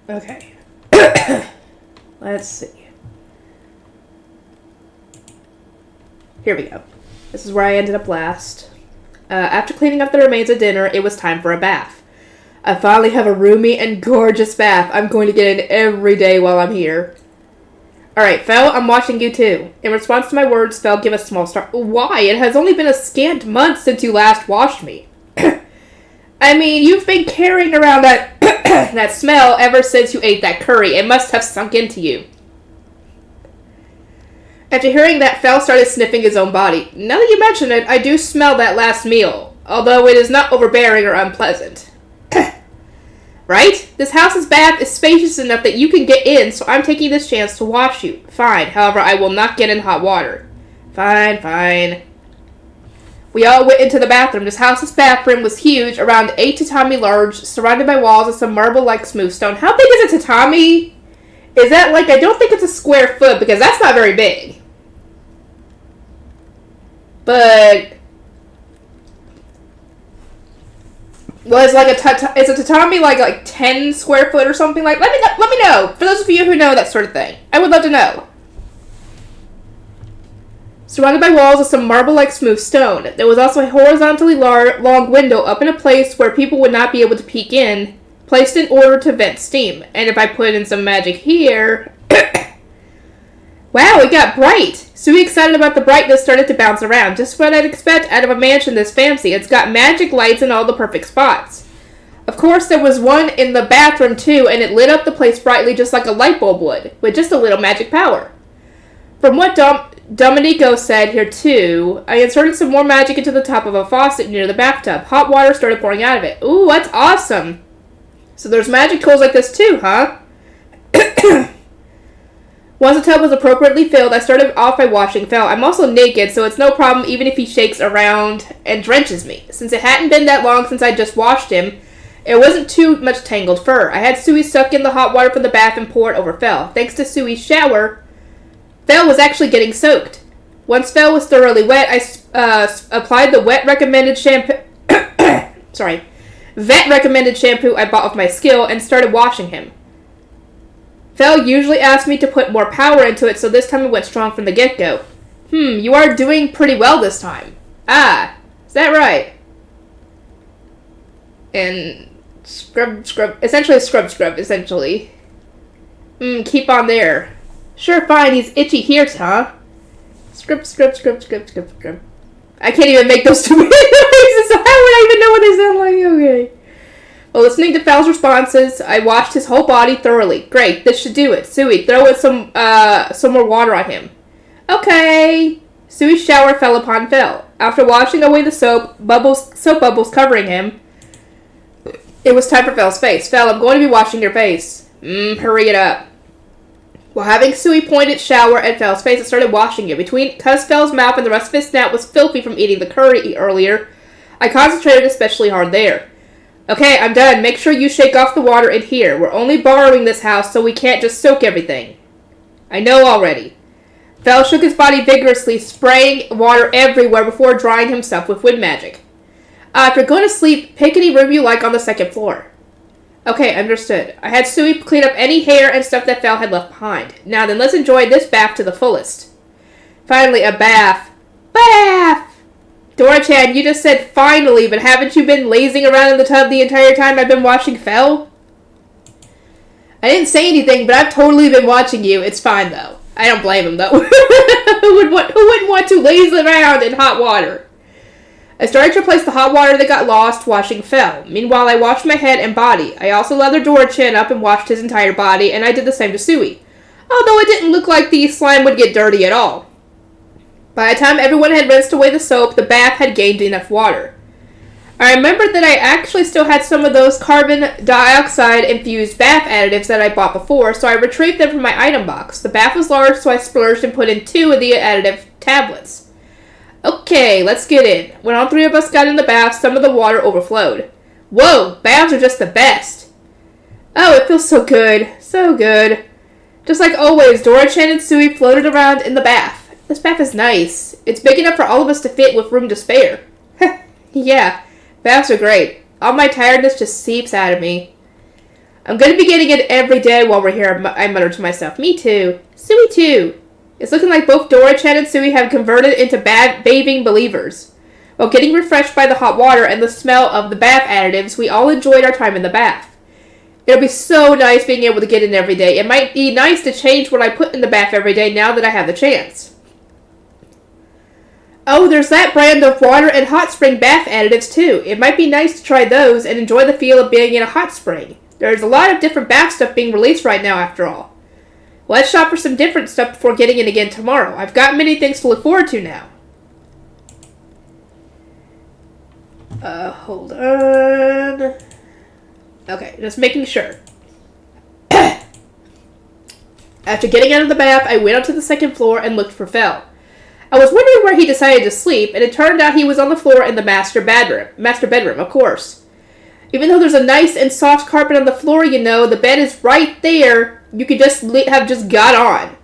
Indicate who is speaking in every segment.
Speaker 1: Okay. Let's see. Here we go. This is where I ended up last. After cleaning up the remains of dinner, it was time for a bath. I finally have a roomy and gorgeous bath. I'm going to get in every day while I'm here. Alright, Fel, I'm watching you too. In response to my words, Fel gave a small start. Why? It has only been a scant month since you last washed me. I mean, you've been carrying around that that smell ever since you ate that curry. It must have sunk into you. After hearing that, Fel started sniffing his own body. Now that you mention it, I do smell that last meal, although it is not overbearing or unpleasant. Right? This house's bath is spacious enough that you can get in, so I'm taking this chance to wash you. Fine, however, I will not get in hot water. Fine. We all went into the bathroom. This house's bathroom was huge, around 8 tatami large, surrounded by walls and some marble-like smooth stone. How big is a tatami? Is that like, I don't think it's a square foot, because that's not very big. But was like is a tatami like 10 square foot or something like? Let me know. For those of you who know that sort of thing, I would love to know. Surrounded by walls of some marble-like smooth stone, there was also a horizontally long window up in a place where people would not be able to peek in, placed in order to vent steam. And if I put in some magic here... Wow, it got bright! So excited about the brightness started to bounce around. Just what I'd expect out of a mansion this fancy. It's got magic lights in all the perfect spots. Of course, there was one in the bathroom too, and it lit up the place brightly just like a light bulb would, with just a little magic power. From what Domenico said here too, I inserted some more magic into the top of a faucet near the bathtub. Hot water started pouring out of it. Ooh, that's awesome! So there's magic tools like this too, huh? Once the tub was appropriately filled, I started off by washing Fel. I'm also naked, so it's no problem even if he shakes around and drenches me. Since it hadn't been that long since I just washed him, it wasn't too much tangled fur. I had Sui suck in the hot water from the bath and pour it over Fel. Thanks to Sui's shower, Fel was actually getting soaked. Once Fel was thoroughly wet, I applied the vet recommended shampoo I bought with my skill and started washing him. Fel usually asks me to put more power into it, so this time it went strong from the get-go. You are doing pretty well this time. Ah, is that right? And scrub, essentially scrub, essentially. Keep on there. Sure, fine, he's itchy here, huh? Scrub. I can't even make those two noises, so how would I even know what they sound like? Okay. Well, listening to Fel's responses, I washed his whole body thoroughly. Great, this should do it. Sui, throw in some more water on him. Okay. Sui's shower fell upon Fel. After washing away the soap bubbles covering him, it was time for Fel's face. Fel, I'm going to be washing your face. Hurry it up. While having Sui point its shower at Fel's face, it started washing it. Because Fel's mouth and the rest of his snout was filthy from eating the curry earlier, I concentrated especially hard there. Okay, I'm done. Make sure you shake off the water in here. We're only borrowing this house, so we can't just soak everything. I know already. Fel shook his body vigorously, spraying water everywhere before drying himself with wind magic. If you're going to sleep, pick any room you like on the second floor. Okay, understood. I had Sui clean up any hair and stuff that Fel had left behind. Now then, let's enjoy this bath to the fullest. Finally, a bath. Bath! Dora-chan, you just said finally, but haven't you been lazing around in the tub the entire time I've been watching Fel? I didn't say anything, but I've totally been watching you. It's fine, though. I don't blame him, though. Who wouldn't want to laze around in hot water? I started to replace the hot water that got lost washing Fel. Meanwhile, I washed my head and body. I also lathered Dora-chan up and washed his entire body, and I did the same to Sui. Although it didn't look like the slime would get dirty at all. By the time everyone had rinsed away the soap, the bath had gained enough water. I remembered that I actually still had some of those carbon dioxide-infused bath additives that I bought before, so I retrieved them from my item box. The bath was large, so I splurged and put in 2 of the additive tablets. Okay, let's get in. When all 3 of us got in the bath, some of the water overflowed. Whoa, baths are just the best. Oh, it feels so good. So good. Just like always, Dora-chan and Sui floated around in the bath. This bath is nice. It's big enough for all of us to fit with room to spare. Yeah, baths are great. All my tiredness just seeps out of me. I'm going to be getting it every day while we're here, I muttered to myself. Me too. Sui too. It's looking like both Dora-chan and Sui have converted into bathing believers. While getting refreshed by the hot water and the smell of the bath additives, we all enjoyed our time in the bath. It'll be so nice being able to get in every day. It might be nice to change what I put in the bath every day now that I have the chance. Oh, there's that brand of water and hot spring bath additives too. It might be nice to try those and enjoy the feel of being in a hot spring. There's a lot of different bath stuff being released right now after all. Let's shop for some different stuff before getting in again tomorrow. I've got many things to look forward to now. Hold on. Okay, just making sure. After getting out of the bath, I went up to the second floor and looked for Fel. I was wondering where he decided to sleep, and it turned out he was on the floor in the master bedroom, of course. Even though there's a nice and soft carpet on the floor, you know, the bed is right there. You could just have just got on.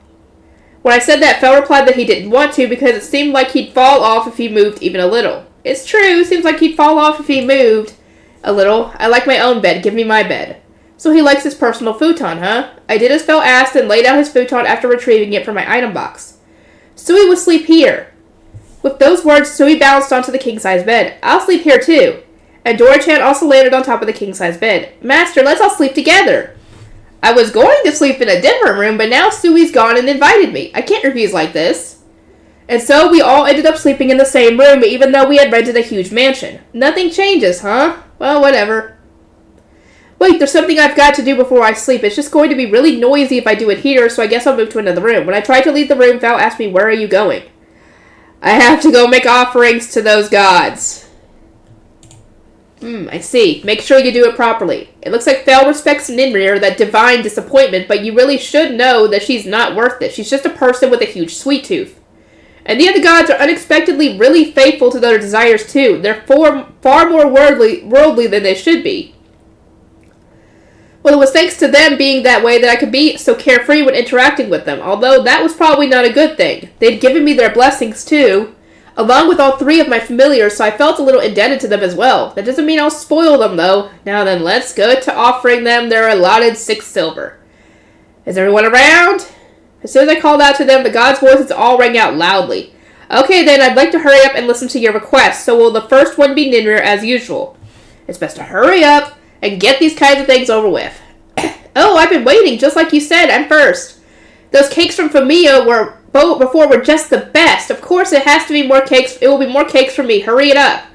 Speaker 1: When I said that, Fel replied that he didn't want to because it seemed like he'd fall off if he moved even a little. It's true, seems like he'd fall off if he moved a little. I like my own bed, give me my bed. So he likes his personal futon, huh? I did as Fel asked and laid out his futon after retrieving it from my item box. Sui will sleep here. With those words, Sui bounced onto the king-size bed. I'll sleep here too. And Dora-chan also landed on top of the king-size bed. Master, let's all sleep together. I was going to sleep in a different room, but now Sui's gone and invited me. I can't refuse like this. And so we all ended up sleeping in the same room, even though we had rented a huge mansion. Nothing changes, huh? Well, whatever. Wait, there's something I've got to do before I sleep. It's just going to be really noisy if I do it here, so I guess I'll move to another room. When I tried to leave the room, Fel asked me, where are you going? I have to go make offerings to those gods. I see. Make sure you do it properly. It looks like Fel respects Ninrir, that divine disappointment, but you really should know that she's not worth it. She's just a person with a huge sweet tooth. And the other gods are unexpectedly really faithful to their desires too. They're far more worldly than they should be. Well, it was thanks to them being that way that I could be so carefree when interacting with them, although that was probably not a good thing. They'd given me their blessings too, along with all three of my familiars, so I felt a little indebted to them as well. That doesn't mean I'll spoil them though. Now then, let's go to offering them their allotted 6 silver. Is everyone around? As soon as I called out to them, the gods' voices all rang out loudly. Okay then, I'd like to hurry up and listen to your request, so will the first one be Ninrir as usual? It's best to hurry up and get these kinds of things over with. Oh, I've been waiting, just like you said, I'm first. Those cakes from Fumiya were just the best. Of course it has to be more cakes. It will be more cakes for me. Hurry it up.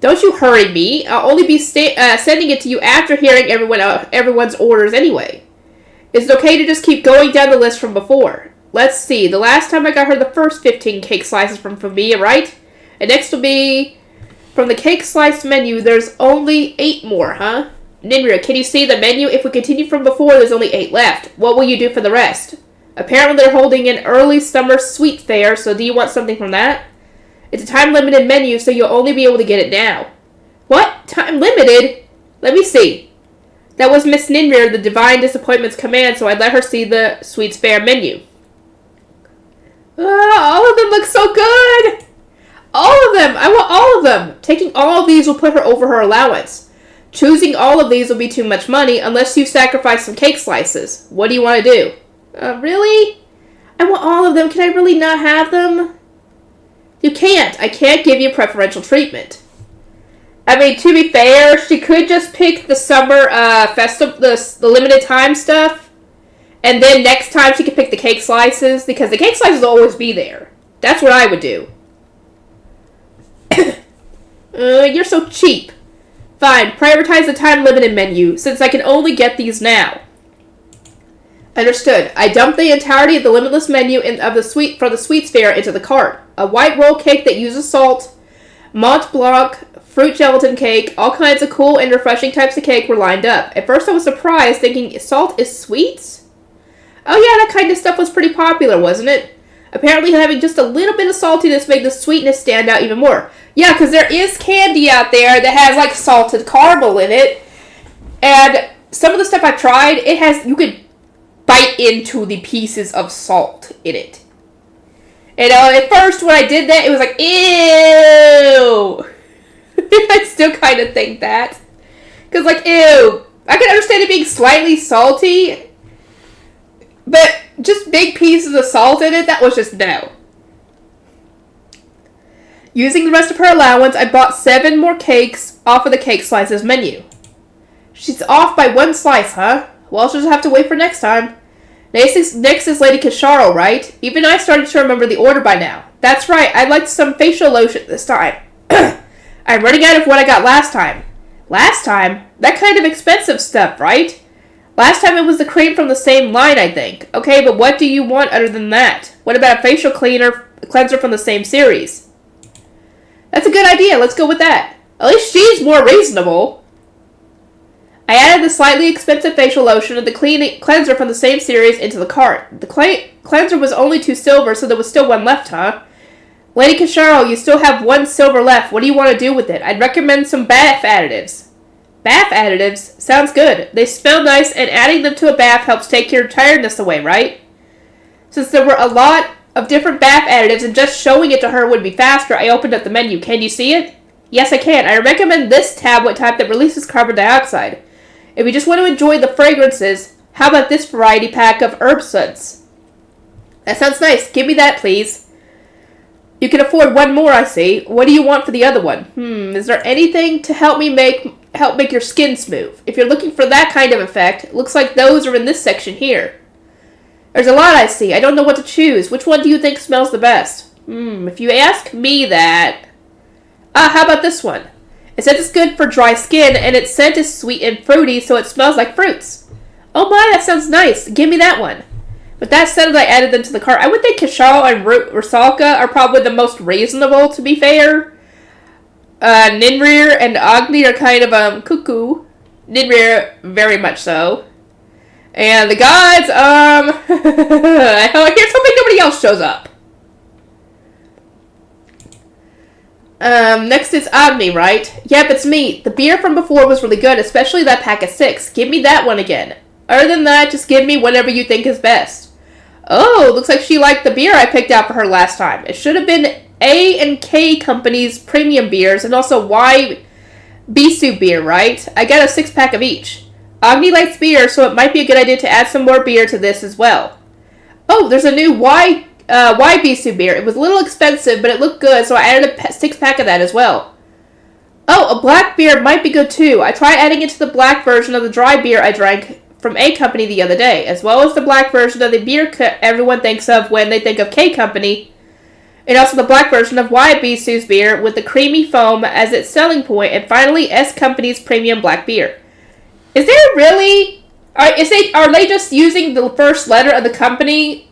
Speaker 1: Don't you hurry me. I'll only be sending it to you after hearing everyone's orders anyway. Is it okay to just keep going down the list from before? Let's see. The last time I got her the first 15 cake slices from Fumiya, right? And next will be... From the cake slice menu, there's only 8 more, huh? Ninrir, can you see the menu? If we continue from before, there's only 8 left. What will you do for the rest? Apparently they're holding an early summer sweet fair, so do you want something from that? It's a time-limited menu, so you'll only be able to get it now. What? Time-limited? Let me see. That was Miss Ninrir, the Divine Disappointment's command, so I let her see the sweets fair menu. All of them look so good! All of them! I want all of them! Taking all of these will put her over her allowance. Choosing all of these will be too much money unless you sacrifice some cake slices. What do you want to do? Really? I want all of them. Can I really not have them? You can't. I can't give you preferential treatment. I mean, to be fair, she could just pick the summer festival, the limited time stuff, and then next time she could pick the cake slices, because the cake slices will always be there. That's what I would do. You're so cheap. Fine, prioritize the time-limited menu, since I can only get these now. Understood. I dumped the entirety of the limitless menu for the sweets fair into the cart. A white roll cake that uses salt, Mont Blanc, fruit gelatin cake, all kinds of cool and refreshing types of cake were lined up. At first I was surprised, thinking salt is sweets? Oh yeah, that kind of stuff was pretty popular, wasn't it? Apparently having just a little bit of saltiness made the sweetness stand out even more. Yeah, because there is candy out there that has like salted caramel in it. And some of the stuff I've tried, you could bite into the pieces of salt in it. And at first when I did that, it was like, ew. I still kind of think that. Because like, ew, I can understand it being slightly salty, but just big pieces of salt in it, that was just no. Using the rest of her allowance, I bought 7 more cakes off of the cake slices menu. She's off by 1 slice, huh? Well, she'll just have to wait for next time. Next is Lady Kisharo, right? Even I started to remember the order by now. That's right, I'd like some facial lotion this time. I'm running out of what I got last time. Last time? That kind of expensive stuff, right? Last time it was the cream from the same line, I think. Okay, but what do you want other than that? What about a facial cleanser from the same series? That's a good idea, let's go with that. At least she's more reasonable. I added the slightly expensive facial lotion and the cleanser from the same series into the cart. The cleanser was only 2 silver, so there was still 1 left, huh? Lady Kisharo, you still have 1 silver left. What do you want to do with it? I'd recommend some bath additives. Bath additives? Sounds good. They smell nice, and adding them to a bath helps take your tiredness away, right? Since there were a lot of different bath additives and just showing it to her would be faster, I opened up the menu. Can you see it? Yes, I can. I recommend this tablet type that releases carbon dioxide. If you just want to enjoy the fragrances, how about this variety pack of herb scents? That sounds nice. Give me that, please. You can afford 1 more, I see. What do you want for the other one? Is there anything to help make your skin smooth? If you're looking for that kind of effect, it looks like those are in this section here. There's a lot I see. I don't know what to choose. Which one do you think smells the best? If you ask me that... how about this one? It says it's good for dry skin, and its scent is sweet and fruity, so it smells like fruits. Oh my, that sounds nice. Give me that one. With that said, I added them to the cart. I would think Kisharo and Rusalka are probably the most reasonable, to be fair. Ninrir and Agni are kind of, cuckoo. Ninrir, very much so. And the gods, here's hoping nobody else shows up. Next is Agni, right? Yep, it's me. The beer from before was really good, especially that pack of 6. Give me that one again. Other than that, just give me whatever you think is best. Oh, looks like she liked the beer I picked out for her last time. It should have been A and K Company's premium beers and also Y Bisu beer, right? I got a 6-pack of each. Agni likes beer, so it might be a good idea to add some more beer to this as well. Oh, there's a new Y Bisu beer. It was a little expensive, but it looked good, so I added a 6-pack of that as well. Oh, a black beer might be good too. I tried adding it to the black version of the dry beer I drank from A Company the other day, as well as the black version of the beer everyone thinks of when they think of K Company, and also the black version of Y Bisu's beer with the creamy foam as its selling point, and finally S Company's premium black beer. Is there really... Are they just using the first letter of the company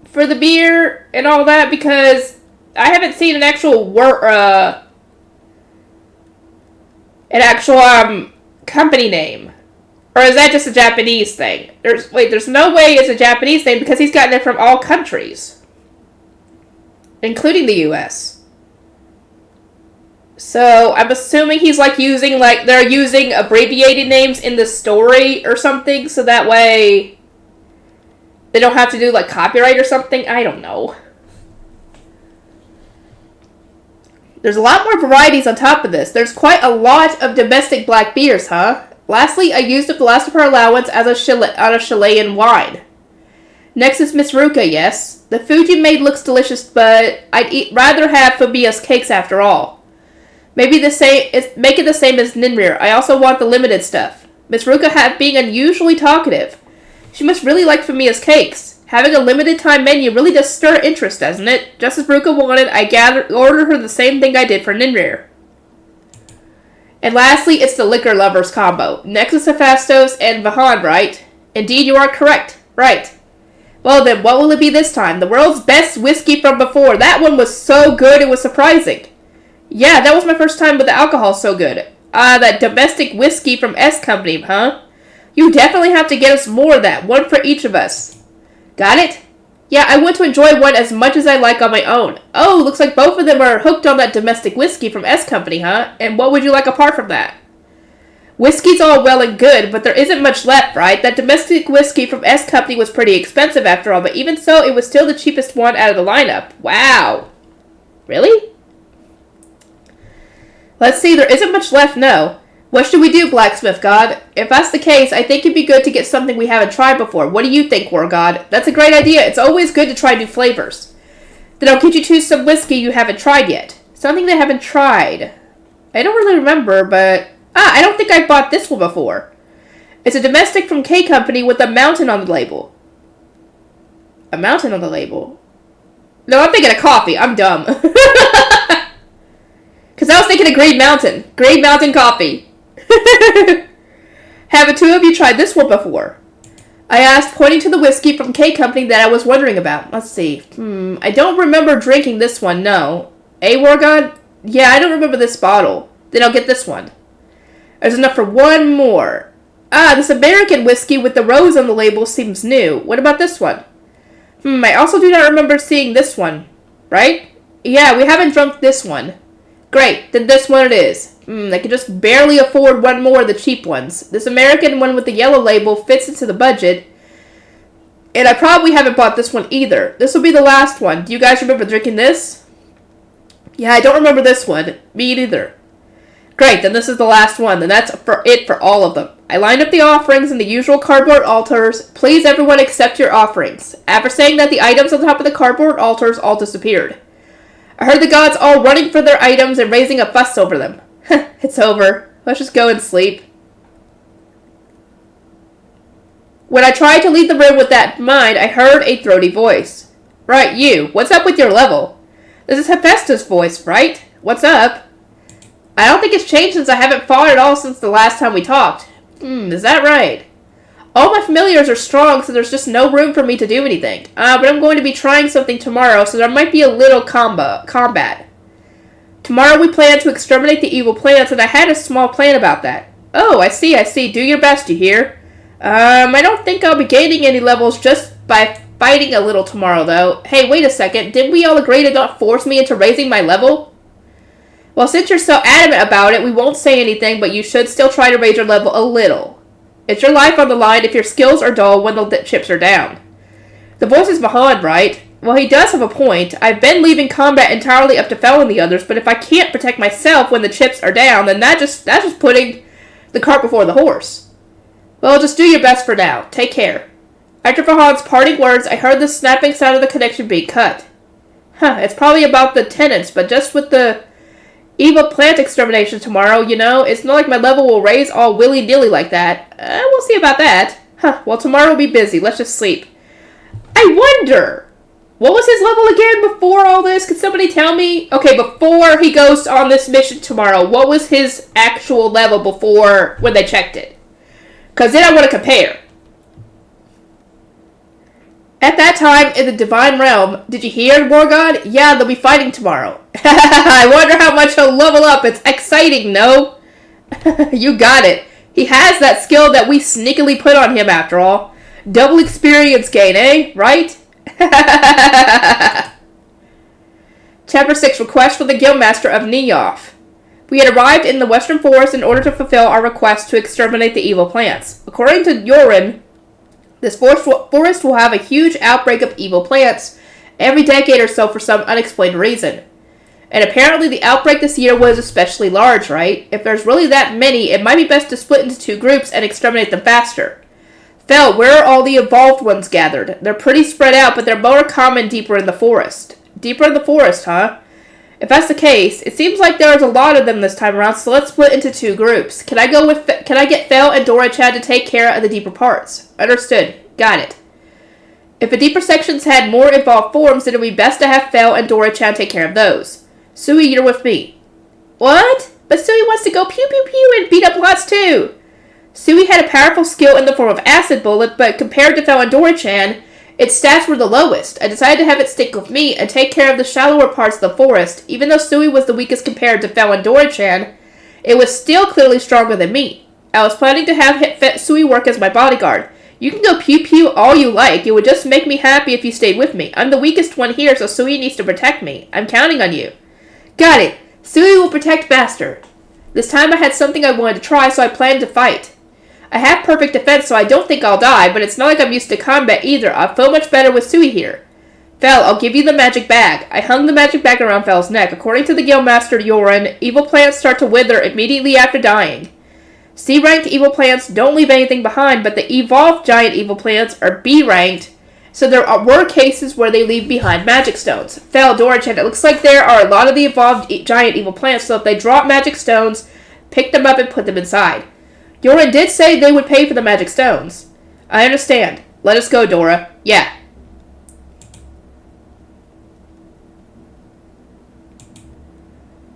Speaker 1: for the beer and all that? Because I haven't seen an actual company name. Or is that just a Japanese thing? There's no way it's a Japanese thing because he's gotten it from all countries. Including the US. So, I'm assuming he's they're using abbreviated names in the story or something, so that way they don't have to do, copyright or something? I don't know. There's a lot more varieties on top of this. There's quite a lot of domestic black beers, huh? Lastly, I used up the last of her allowance on a Chilean wine. Next is Miss Ruka, yes. The food you made looks delicious, but I'd rather have Fabia's cakes after all. Make it the same as Ninrir. I also want the limited stuff. Miss Ruka being unusually talkative. She must really like Famia's cakes. Having a limited time menu really does stir interest, doesn't it? Just as Ruka wanted, I ordered her the same thing I did for Ninrir. And lastly, it's the liquor lovers combo. Next is Hephaestus and Vahan, right? Indeed, you are correct. Right. Well then, what will it be this time? The world's best whiskey from before. That one was so good, it was surprising. Yeah, that was my first time with the alcohol so good. That domestic whiskey from S Company, huh? You definitely have to get us more of that. One for each of us. Got it? Yeah, I want to enjoy one as much as I like on my own. Oh, looks like both of them are hooked on that domestic whiskey from S Company, huh? And what would you like apart from that? Whiskey's all well and good, but there isn't much left, right? That domestic whiskey from S Company was pretty expensive after all, but even so, it was still the cheapest one out of the lineup. Wow. Really? Let's see, there isn't much left, no. What should we do, Blacksmith God? If that's the case, I think it'd be good to get something we haven't tried before. What do you think, War God? That's a great idea. It's always good to try new flavors. Then I'll get you to some whiskey you haven't tried yet. Something they haven't tried. I don't really remember, but... I don't think I've bought this one before. It's a domestic from K Company with a mountain on the label. A mountain on the label? No, I'm thinking of coffee. I'm dumb. Because I was thinking of Green Mountain. Green Mountain coffee. Haven't two of you tried this one before? I asked, pointing to the whiskey from K Company that I was wondering about. Let's see. I don't remember drinking this one, no. War God? Yeah, I don't remember this bottle. Then I'll get this one. There's enough for one more. This American whiskey with the rose on the label seems new. What about this one? I also do not remember seeing this one. Right? Yeah, we haven't drunk this one. Great, then this one it is. I can just barely afford one more of the cheap ones. This American one with the yellow label fits into the budget. And I probably haven't bought this one either. This will be the last one. Do you guys remember drinking this? Yeah, I don't remember this one. Me neither. Great, then this is the last one. Then that's it for all of them. I lined up the offerings in the usual cardboard altars. Please everyone accept your offerings. After saying that, the items on top of the cardboard altars all disappeared. I heard the gods all running for their items and raising a fuss over them. It's over. Let's just go and sleep. When I tried to leave the room with that in mind, I heard a throaty voice. Right, you. What's up with your level? This is Hephaestus' voice, right? What's up? I don't think it's changed since I haven't fought at all since the last time we talked. Is that right? All my familiars are strong, so there's just no room for me to do anything. But I'm going to be trying something tomorrow, so there might be a little combat. Tomorrow we plan to exterminate the evil plants, and I had a small plan about that. Oh, I see. Do your best, you hear? I don't think I'll be gaining any levels just by fighting a little tomorrow, though. Hey, wait a second. Didn't we all agree to not force me into raising my level? Well, since you're so adamant about it, we won't say anything, but you should still try to raise your level a little. It's your life on the line if your skills are dull when the chips are down. The voice is Mahad, right? Well, he does have a point. I've been leaving combat entirely up to Fel and the others, but if I can't protect myself when the chips are down, then that's just putting the cart before the horse. Well, just do your best for now. Take care. After Fahad's parting words, I heard the snapping sound of the connection being cut. It's probably about the tenants, but just with the evil plant extermination tomorrow, you know, it's not like my level will raise all willy-nilly like that. We'll see about that. Well, tomorrow will be busy. Let's just sleep. I wonder, what was his level again before all this? Could somebody tell me? Okay, before he goes on this mission tomorrow, what was his actual level before when they checked it? Because then I want to compare. At that time, in the Divine Realm, did you hear, War God? Yeah, they'll be fighting tomorrow. I wonder how much he'll level up. It's exciting, no? You got it. He has that skill that we sneakily put on him, after all. Double experience gain, eh? Right? Chapter 6, Request for the Guildmaster of Neof. We had arrived in the Western Forest in order to fulfill our request to exterminate the evil plants. According to Yorin, this forest will have a huge outbreak of evil plants every decade or so for some unexplained reason. And apparently the outbreak this year was especially large, right? If there's really that many, it might be best to split into two groups and exterminate them faster. Fel, where are all the evolved ones gathered? They're pretty spread out, but they're more common deeper in the forest. Deeper in the forest, huh? If that's the case, it seems like there's a lot of them this time around, so let's split into two groups. Can I get Fel and Dora-chan to take care of the deeper parts? Understood. Got it. If the deeper sections had more evolved forms, then it would be best to have Fel and Dora-chan take care of those. Sui, you're with me. What? But Sui wants to go pew pew pew and beat up lots too. Sui had a powerful skill in the form of Acid Bullet, but compared to Fel and Dora-chan, its stats were the lowest. I decided to have it stick with me and take care of the shallower parts of the forest. Even though Sui was the weakest compared to Fel and Dora-chan, it was still clearly stronger than me. I was planning to have Sui work as my bodyguard. You can go pew-pew all you like. It would just make me happy if you stayed with me. I'm the weakest one here, so Sui needs to protect me. I'm counting on you. Got it. Sui will protect Master. This time I had something I wanted to try, so I planned to fight. I have perfect defense, so I don't think I'll die, but it's not like I'm used to combat either. I feel much better with Sui here. Fel, I'll give you the magic bag. I hung the magic bag around Fel's neck. According to the Guildmaster Yorin, evil plants start to wither immediately after dying. C-ranked evil plants don't leave anything behind, but the evolved giant evil plants are B-ranked, so there were cases where they leave behind magic stones. Dora-chan, it looks like there are a lot of the evolved giant evil plants, so if they drop magic stones, pick them up and put them inside. Yora did say they would pay for the magic stones. I understand. Let us go, Dora. Yeah.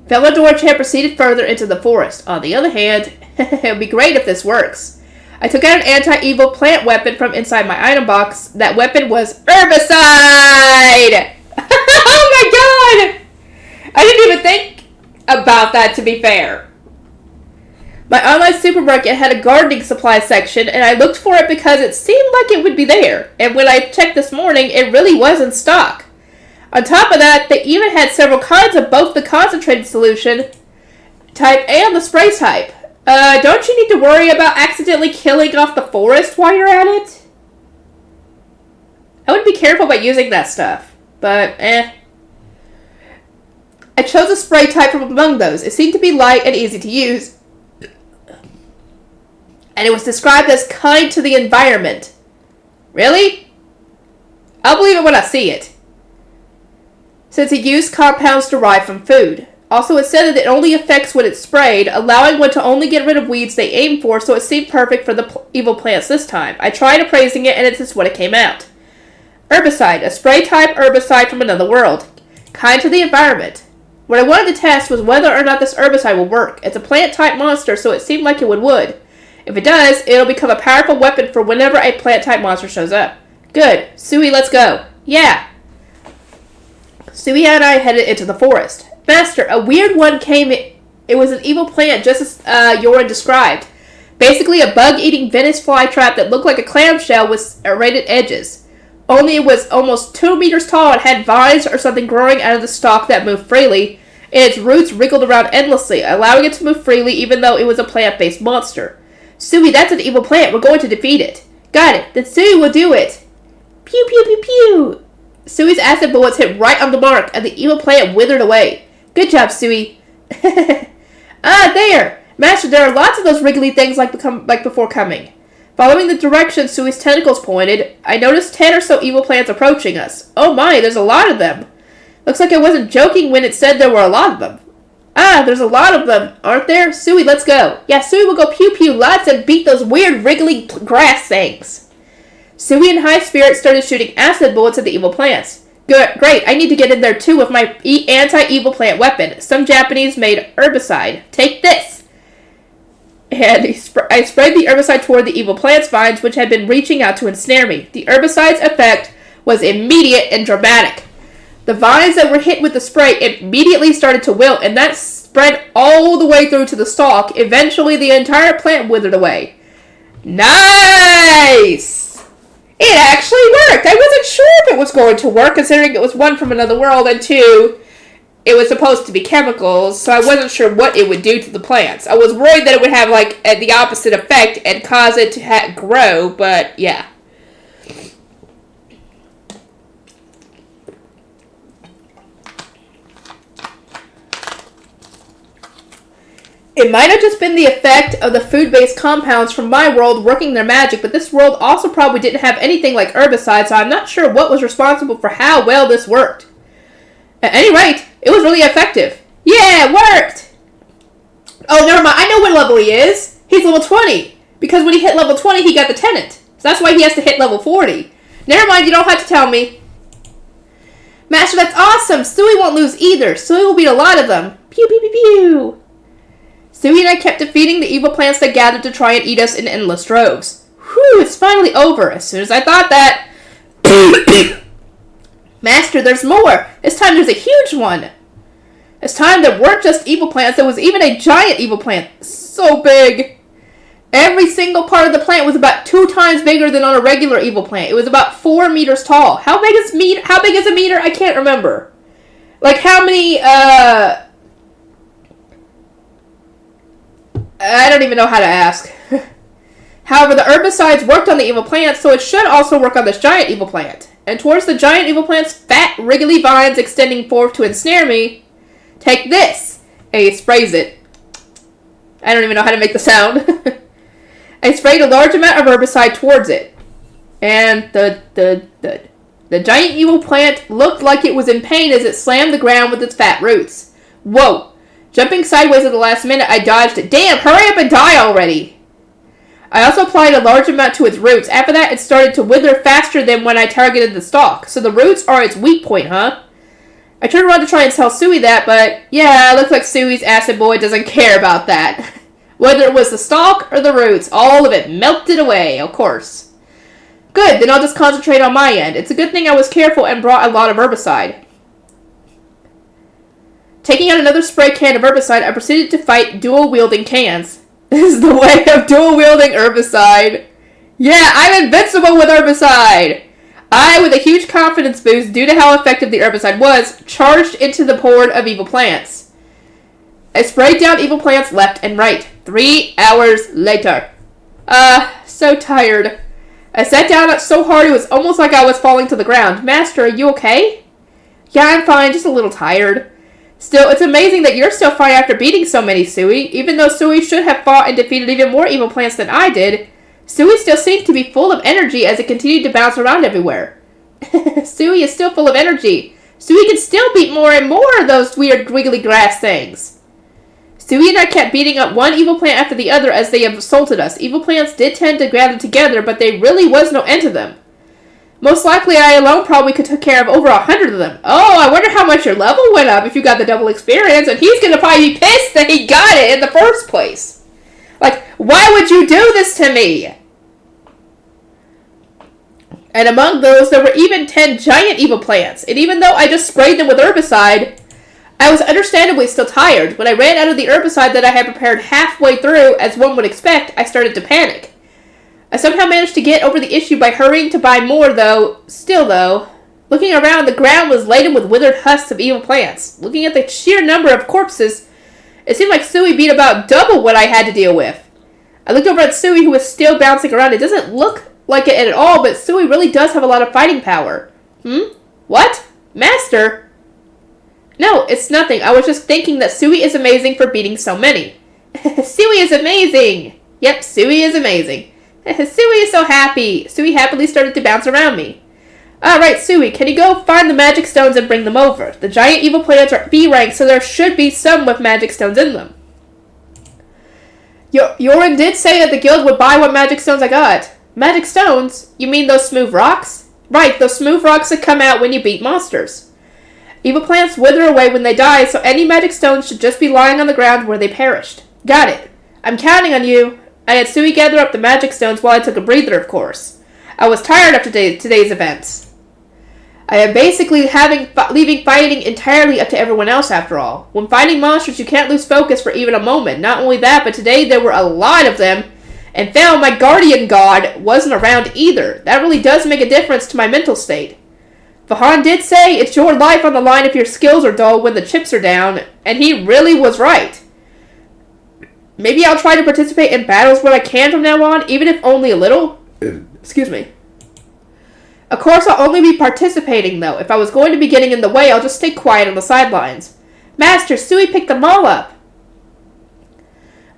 Speaker 1: Dora-chan proceeded further into the forest. On the other hand, it would be great if this works. I took out an anti-evil plant weapon from inside my item box. That weapon was herbicide! Oh my god! I didn't even think about that, to be fair. My online supermarket had a gardening supply section, and I looked for it because it seemed like it would be there. And when I checked this morning, it really was in stock. On top of that, they even had several kinds of both the concentrated solution type and the spray type. Don't you need to worry about accidentally killing off the forest while you're at it? I would be careful about using that stuff, but I chose a spray type from among those. It seemed to be light and easy to use, and it was described as kind to the environment. Really? I'll believe it when I see it. Since it used compounds derived from food. Also, it said that it only affects when it's sprayed, allowing one to only get rid of weeds they aim for, so it seemed perfect for the evil plants this time. I tried appraising it, and it's just what it came out. Herbicide, a spray-type herbicide from another world. Kind to the environment. What I wanted to test was whether or not this herbicide will work. It's a plant-type monster, so it seemed like it would. If it does, it'll become a powerful weapon for whenever a plant-type monster shows up. Good. Sui, let's go. Yeah. Sui and I headed into the forest. Master, a weird one came in. It was an evil plant, just as Yoren described. Basically a bug-eating Venice flytrap that looked like a clamshell with serrated edges. Only it was almost 2 meters tall and had vines or something growing out of the stalk that moved freely, and its roots wriggled around endlessly, allowing it to move freely even though it was a plant-based monster. Sui, that's an evil plant. We're going to defeat it. Got it. Then Sui will do it. Pew, pew, pew, pew. Sui's acid bullets hit right on the mark, and the evil plant withered away. Good job, Sui. There! Master, there are lots of those wriggly things like before coming. Following the direction Sui's tentacles pointed, I noticed 10 or so evil plants approaching us. Oh my, there's a lot of them. Looks like I wasn't joking when it said there were a lot of them. There's a lot of them, aren't there? Sui, let's go. Yeah, Sui will go pew-pew lots and beat those weird wriggly grass things. Sui in high spirits started shooting acid bullets at the evil plants. Good, great, I need to get in there too with my anti-evil plant weapon. Some Japanese-made herbicide. Take this! And I sprayed the herbicide toward the evil plant's vines, which had been reaching out to ensnare me. The herbicide's effect was immediate and dramatic. The vines that were hit with the spray immediately started to wilt, and that spread all the way through to the stalk. Eventually, the entire plant withered away. Nice! It actually worked! I wasn't sure if it was going to work, considering it was one from another world, and two, it was supposed to be chemicals, so I wasn't sure what it would do to the plants. I was worried that it would have, the opposite effect and cause it to grow, but yeah. It might have just been the effect of the food-based compounds from my world working their magic, but this world also probably didn't have anything like herbicide, so I'm not sure what was responsible for how well this worked. At any rate, it was really effective. Yeah, it worked! Oh, never mind. I know what level he is. He's level 20. Because when he hit level 20, he got the tenant. So that's why he has to hit level 40. Never mind, you don't have to tell me. Master, that's awesome! Sui won't lose either. Sui will beat a lot of them. Pew, pew, pew, pew. Sui and I kept defeating the evil plants that gathered to try and eat us in endless droves. Whew, it's finally over. As soon as I thought that... Master, there's more. This time there's a huge one. This time there weren't just evil plants, there was even a giant evil plant. So big. Every single part of the plant was about 2 times bigger than on a regular evil plant. It was about 4 meters tall. How big is a meter? I can't remember. Like how many, I don't even know how to ask. However, the herbicides worked on the evil plant, so it should also work on this giant evil plant. And towards the giant evil plant's fat, wriggly vines extending forth to ensnare me, take this. And he sprays it. I don't even know how to make the sound. I sprayed a large amount of herbicide towards it. And the giant evil plant looked like it was in pain as it slammed the ground with its fat roots. Whoa. Jumping sideways at the last minute, I dodged it. Damn, hurry up and die already. I also applied a large amount to its roots. After that, it started to wither faster than when I targeted the stalk. So the roots are its weak point, huh? I turned around to try and tell Sui that, but yeah, it looks like Sui's acid boy doesn't care about that. Whether it was the stalk or the roots, all of it melted away, of course. Good, then I'll just concentrate on my end. It's a good thing I was careful and brought a lot of herbicide. Taking out another spray can of herbicide, I proceeded to fight dual-wielding cans. This is the way of dual-wielding herbicide. Yeah, I'm invincible with herbicide! I, with a huge confidence boost due to how effective the herbicide was, charged into the horde of evil plants. I sprayed down evil plants left and right. 3 hours later. So tired. I sat down so hard it was almost like I was falling to the ground. Master, are you okay? Yeah, I'm fine, just a little tired. Still, it's amazing that you're still fine after beating so many, Sui. Even though Sui should have fought and defeated even more evil plants than I did, Sui still seemed to be full of energy as it continued to bounce around everywhere. Sui is still full of energy. Sui can still beat more and more of those weird wiggly grass things. Sui and I kept beating up one evil plant after the other as they assaulted us. Evil plants did tend to gather together, but there really was no end to them. Most likely I alone probably could take care of over 100 of them. Oh, I wonder how much your level went up if you got the double experience, and he's gonna probably be pissed that he got it in the first place. Like, why would you do this to me? And among those, there were even 10 giant evil plants, and even though I just sprayed them with herbicide, I was understandably still tired. When I ran out of the herbicide that I had prepared halfway through, as one would expect, I started to panic. I somehow managed to get over the issue by hurrying to buy more, though. Still, though, looking around, the ground was laden with withered husks of evil plants. Looking at the sheer number of corpses, it seemed like Sui beat about double what I had to deal with. I looked over at Sui, who was still bouncing around. It doesn't look like it at all, but Sui really does have a lot of fighting power. What? Master? No, it's nothing. I was just thinking that Sui is amazing for beating so many. Sui is amazing! Yep, Sui is amazing. Sui is so happy. Sui happily started to bounce around me. Alright, Sui, can you go find the magic stones and bring them over? The giant evil plants are B rank, so there should be some with magic stones in them. Yoren did say that the guild would buy what magic stones I got. Magic stones? You mean those smooth rocks? Right, those smooth rocks that come out when you beat monsters. Evil plants wither away when they die, so any magic stones should just be lying on the ground where they perished. Got it. I'm counting on you. I had Sui gather up the magic stones while I took a breather, of course. I was tired after today's events. I am basically leaving fighting entirely up to everyone else, after all. When fighting monsters, you can't lose focus for even a moment. Not only that, but today there were a lot of them, and found my guardian god wasn't around either. That really does make a difference to my mental state. Vahan did say it's your life on the line if your skills are dull when the chips are down, and he really was right. Maybe I'll try to participate in battles when I can from now on, even if only a little. Excuse me. Of course, I'll only be participating, though. If I was going to be getting in the way, I'll just stay quiet on the sidelines. Master, Sui picked them all up.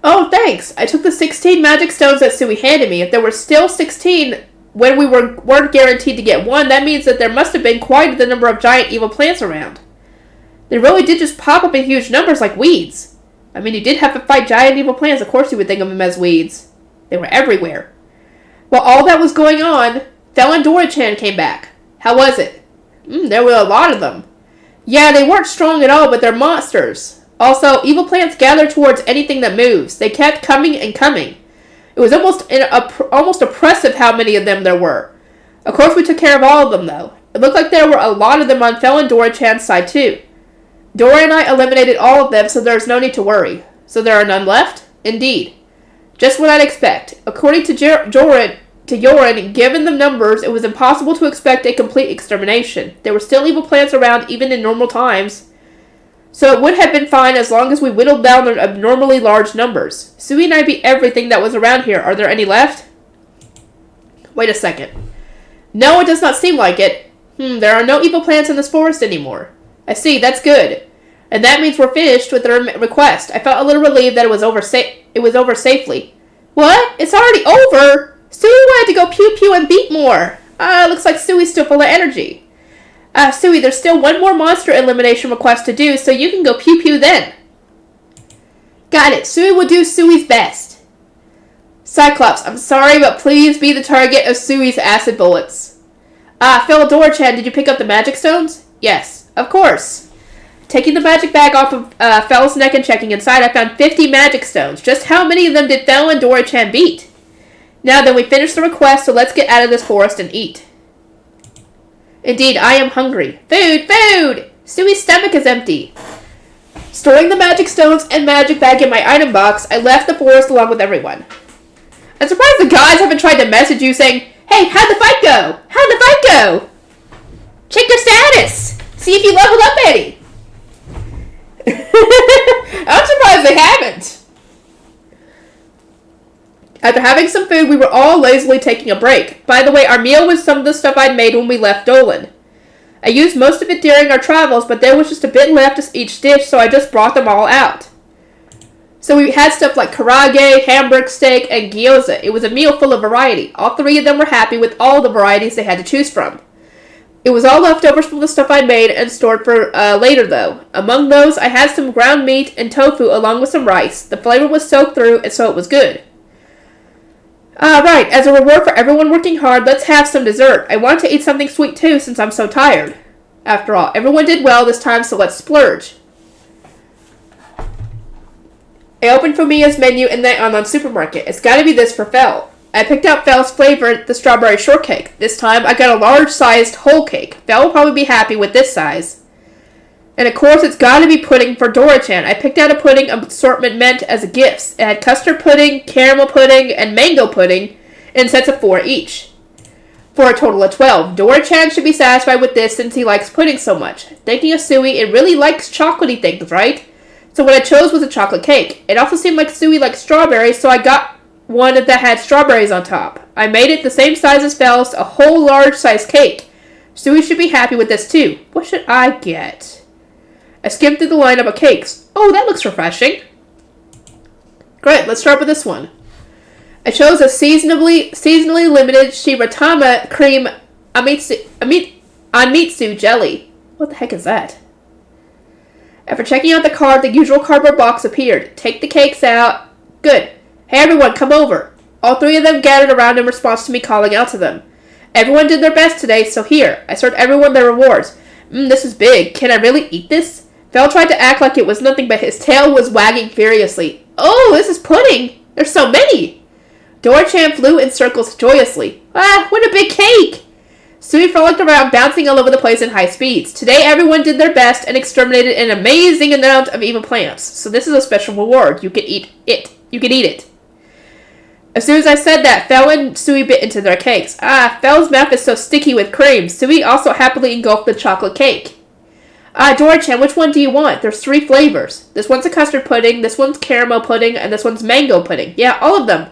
Speaker 1: Oh, thanks. I took the 16 magic stones that Sui handed me. If there were still 16 when we weren't guaranteed to get one, that means that there must have been quite the number of giant evil plants around. They really did just pop up in huge numbers like weeds. I mean, you did have to fight giant evil plants. Of course you would think of them as weeds. They were everywhere. While all that was going on, Fel and Dora-chan came back. How was it? There were a lot of them. Yeah, they weren't strong at all, but they're monsters. Also, evil plants gather towards anything that moves. They kept coming and coming. It was almost oppressive how many of them there were. Of course, we took care of all of them, though. It looked like there were a lot of them on Fel and Dora-chan's side, too. Dora and I eliminated all of them, so there's no need to worry. So there are none left? Indeed. Just what I'd expect. According to Yoren, given the numbers, it was impossible to expect a complete extermination. There were still evil plants around even in normal times. So it would have been fine as long as we whittled down their abnormally large numbers. Sui and I beat everything that was around here. Are there any left? Wait a second. No, it does not seem like it. There are no evil plants in this forest anymore. I see, that's good. And that means we're finished with the request. I felt a little relieved that it it was over safely. What? It's already over? Sui wanted to go pew-pew and beat more. Looks like Sui's still full of energy. Sui, there's still one more monster elimination request to do, so you can go pew-pew then. Got it. Sui will do Sui's best. Cyclops, I'm sorry, but please be the target of Sui's acid bullets. Felidora-chan, did you pick up the magic stones? Yes, of course. Taking the magic bag off of Fel's neck and checking inside, I found 50 magic stones. Just how many of them did Fel and Dora-chan beat? Now then, we finished the request, so let's get out of this forest and eat. Indeed, I am hungry. Food! Food! Sui's stomach is empty. Storing the magic stones and magic bag in my item box, I left the forest along with everyone. I'm surprised the guys haven't tried to message you saying, hey, how'd the fight go? How'd the fight go? Check your status. See if you leveled up any. I'm surprised they haven't. After having some food, we were all lazily taking a break. By the way, our meal was some of the stuff I'd made when we left Dolan. I used most of it during our travels, but there was just a bit left of each dish, so I just brought them all out. So we had stuff like karage, hamburg steak, and gyoza. It was a meal full of variety. All three of them were happy with all the varieties they had to choose from. It was all leftovers from the stuff I'd made and stored for later, though. Among those, I had some ground meat and tofu along with some rice. The flavor was soaked through, and so it was good. Right, as a reward for everyone working hard, let's have some dessert. I want to eat something sweet too, since I'm so tired. After all, everyone did well this time, so let's splurge. I opened Fumiya's menu in the online supermarket. It's gotta be this for Fel. I picked out Fel's favorite, the strawberry shortcake. This time, I got a large-sized whole cake. Fel will probably be happy with this size. And of course, it's gotta be pudding for Dora-chan. I picked out a pudding assortment meant as gifts. It had custard pudding, caramel pudding, and mango pudding in sets of 4 each. For a total of 12. Dora-chan should be satisfied with this since he likes pudding so much. Thinking of Sui, it really likes chocolatey things, right? So what I chose was a chocolate cake. It also seemed like Sui liked strawberries, so I got one that had strawberries on top. I made it the same size as Fel's, a whole large-sized cake. Sui should be happy with this too. What should I get? I skimmed through the lineup of cakes. Oh, that looks refreshing. Great, let's start with this one. I chose a seasonally limited Shiratama cream anmitsu jelly. What the heck is that? After checking out the card, the usual cardboard box appeared. Take the cakes out. Good. Hey everyone, come over. All 3 of them gathered around in response to me calling out to them. Everyone did their best today, so here. I served everyone their rewards. This is big. Can I really eat this? Fel tried to act like it was nothing, but his tail was wagging furiously. Oh, this is pudding! There's so many! Dora-chan flew in circles joyously. What a big cake! Sui frolicked around, bouncing all over the place in high speeds. Today, everyone did their best and exterminated an amazing amount of evil plants. So this is a special reward. You can eat it. You can eat it. As soon as I said that, Fel and Sui bit into their cakes. Fel's mouth is so sticky with cream. Sui also happily engulfed the chocolate cake. Dora-chan, which one do you want? There's 3 flavors. This one's a custard pudding, this one's caramel pudding, and this one's mango pudding. Yeah, all of them.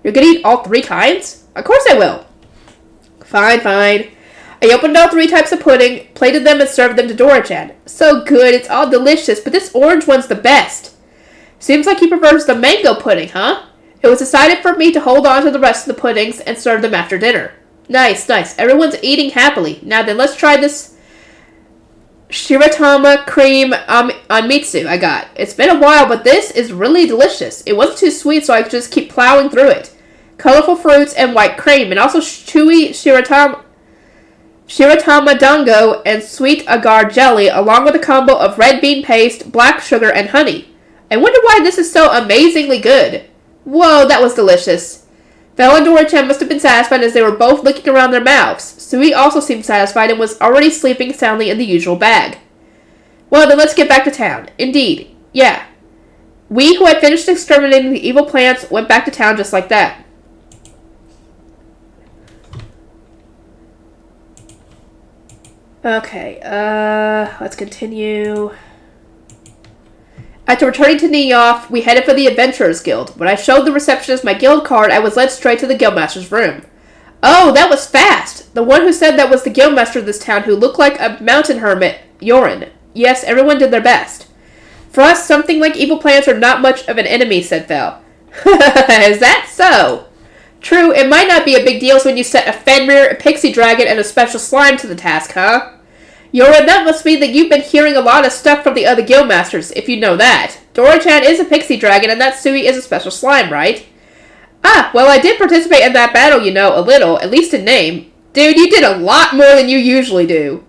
Speaker 1: You're gonna eat all 3 kinds? Of course I will. Fine. I opened all 3 types of pudding, plated them, and served them to Dora-chan. So good, it's all delicious, but this orange one's the best. Seems like he prefers the mango pudding, huh? It was decided for me to hold on to the rest of the puddings and serve them after dinner. Nice. Everyone's eating happily. Now then, let's try this Shiratama cream anmitsu I got. It's been a while, but this is really delicious. It wasn't too sweet, so I could just keep plowing through it. Colorful fruits and white cream, and also chewy Shiratama dango and sweet agar jelly, along with a combo of red bean paste, black sugar, and honey. I wonder why this is so amazingly good. Whoa, that was delicious. Fel and Dora-chan must have been satisfied as they were both licking around their mouths. Sui also seemed satisfied and was already sleeping soundly in the usual bag. Well, then let's get back to town. Indeed. Yeah. We who had finished exterminating the evil plants went back to town just like that. Okay, let's continue. After returning to Neof, we headed for the Adventurers Guild. When I showed the receptionist my guild card, I was led straight to the guildmaster's room. Oh, that was fast! The one who said that was the guildmaster of this town who looked like a mountain hermit, Yorin. Yes, everyone did their best. For us, something like evil plants are not much of an enemy, said Fel. Is that so? True, it might not be a big deal when you set a Fenrir, a pixie dragon, and a special slime to the task, huh? Yorin, that must mean that you've been hearing a lot of stuff from the other guildmasters, if you know that. Dora-chan is a pixie dragon, and that Sui is a special slime, right? Ah, well, I did participate in that battle, you know, a little, at least in name. Dude, you did a lot more than you usually do.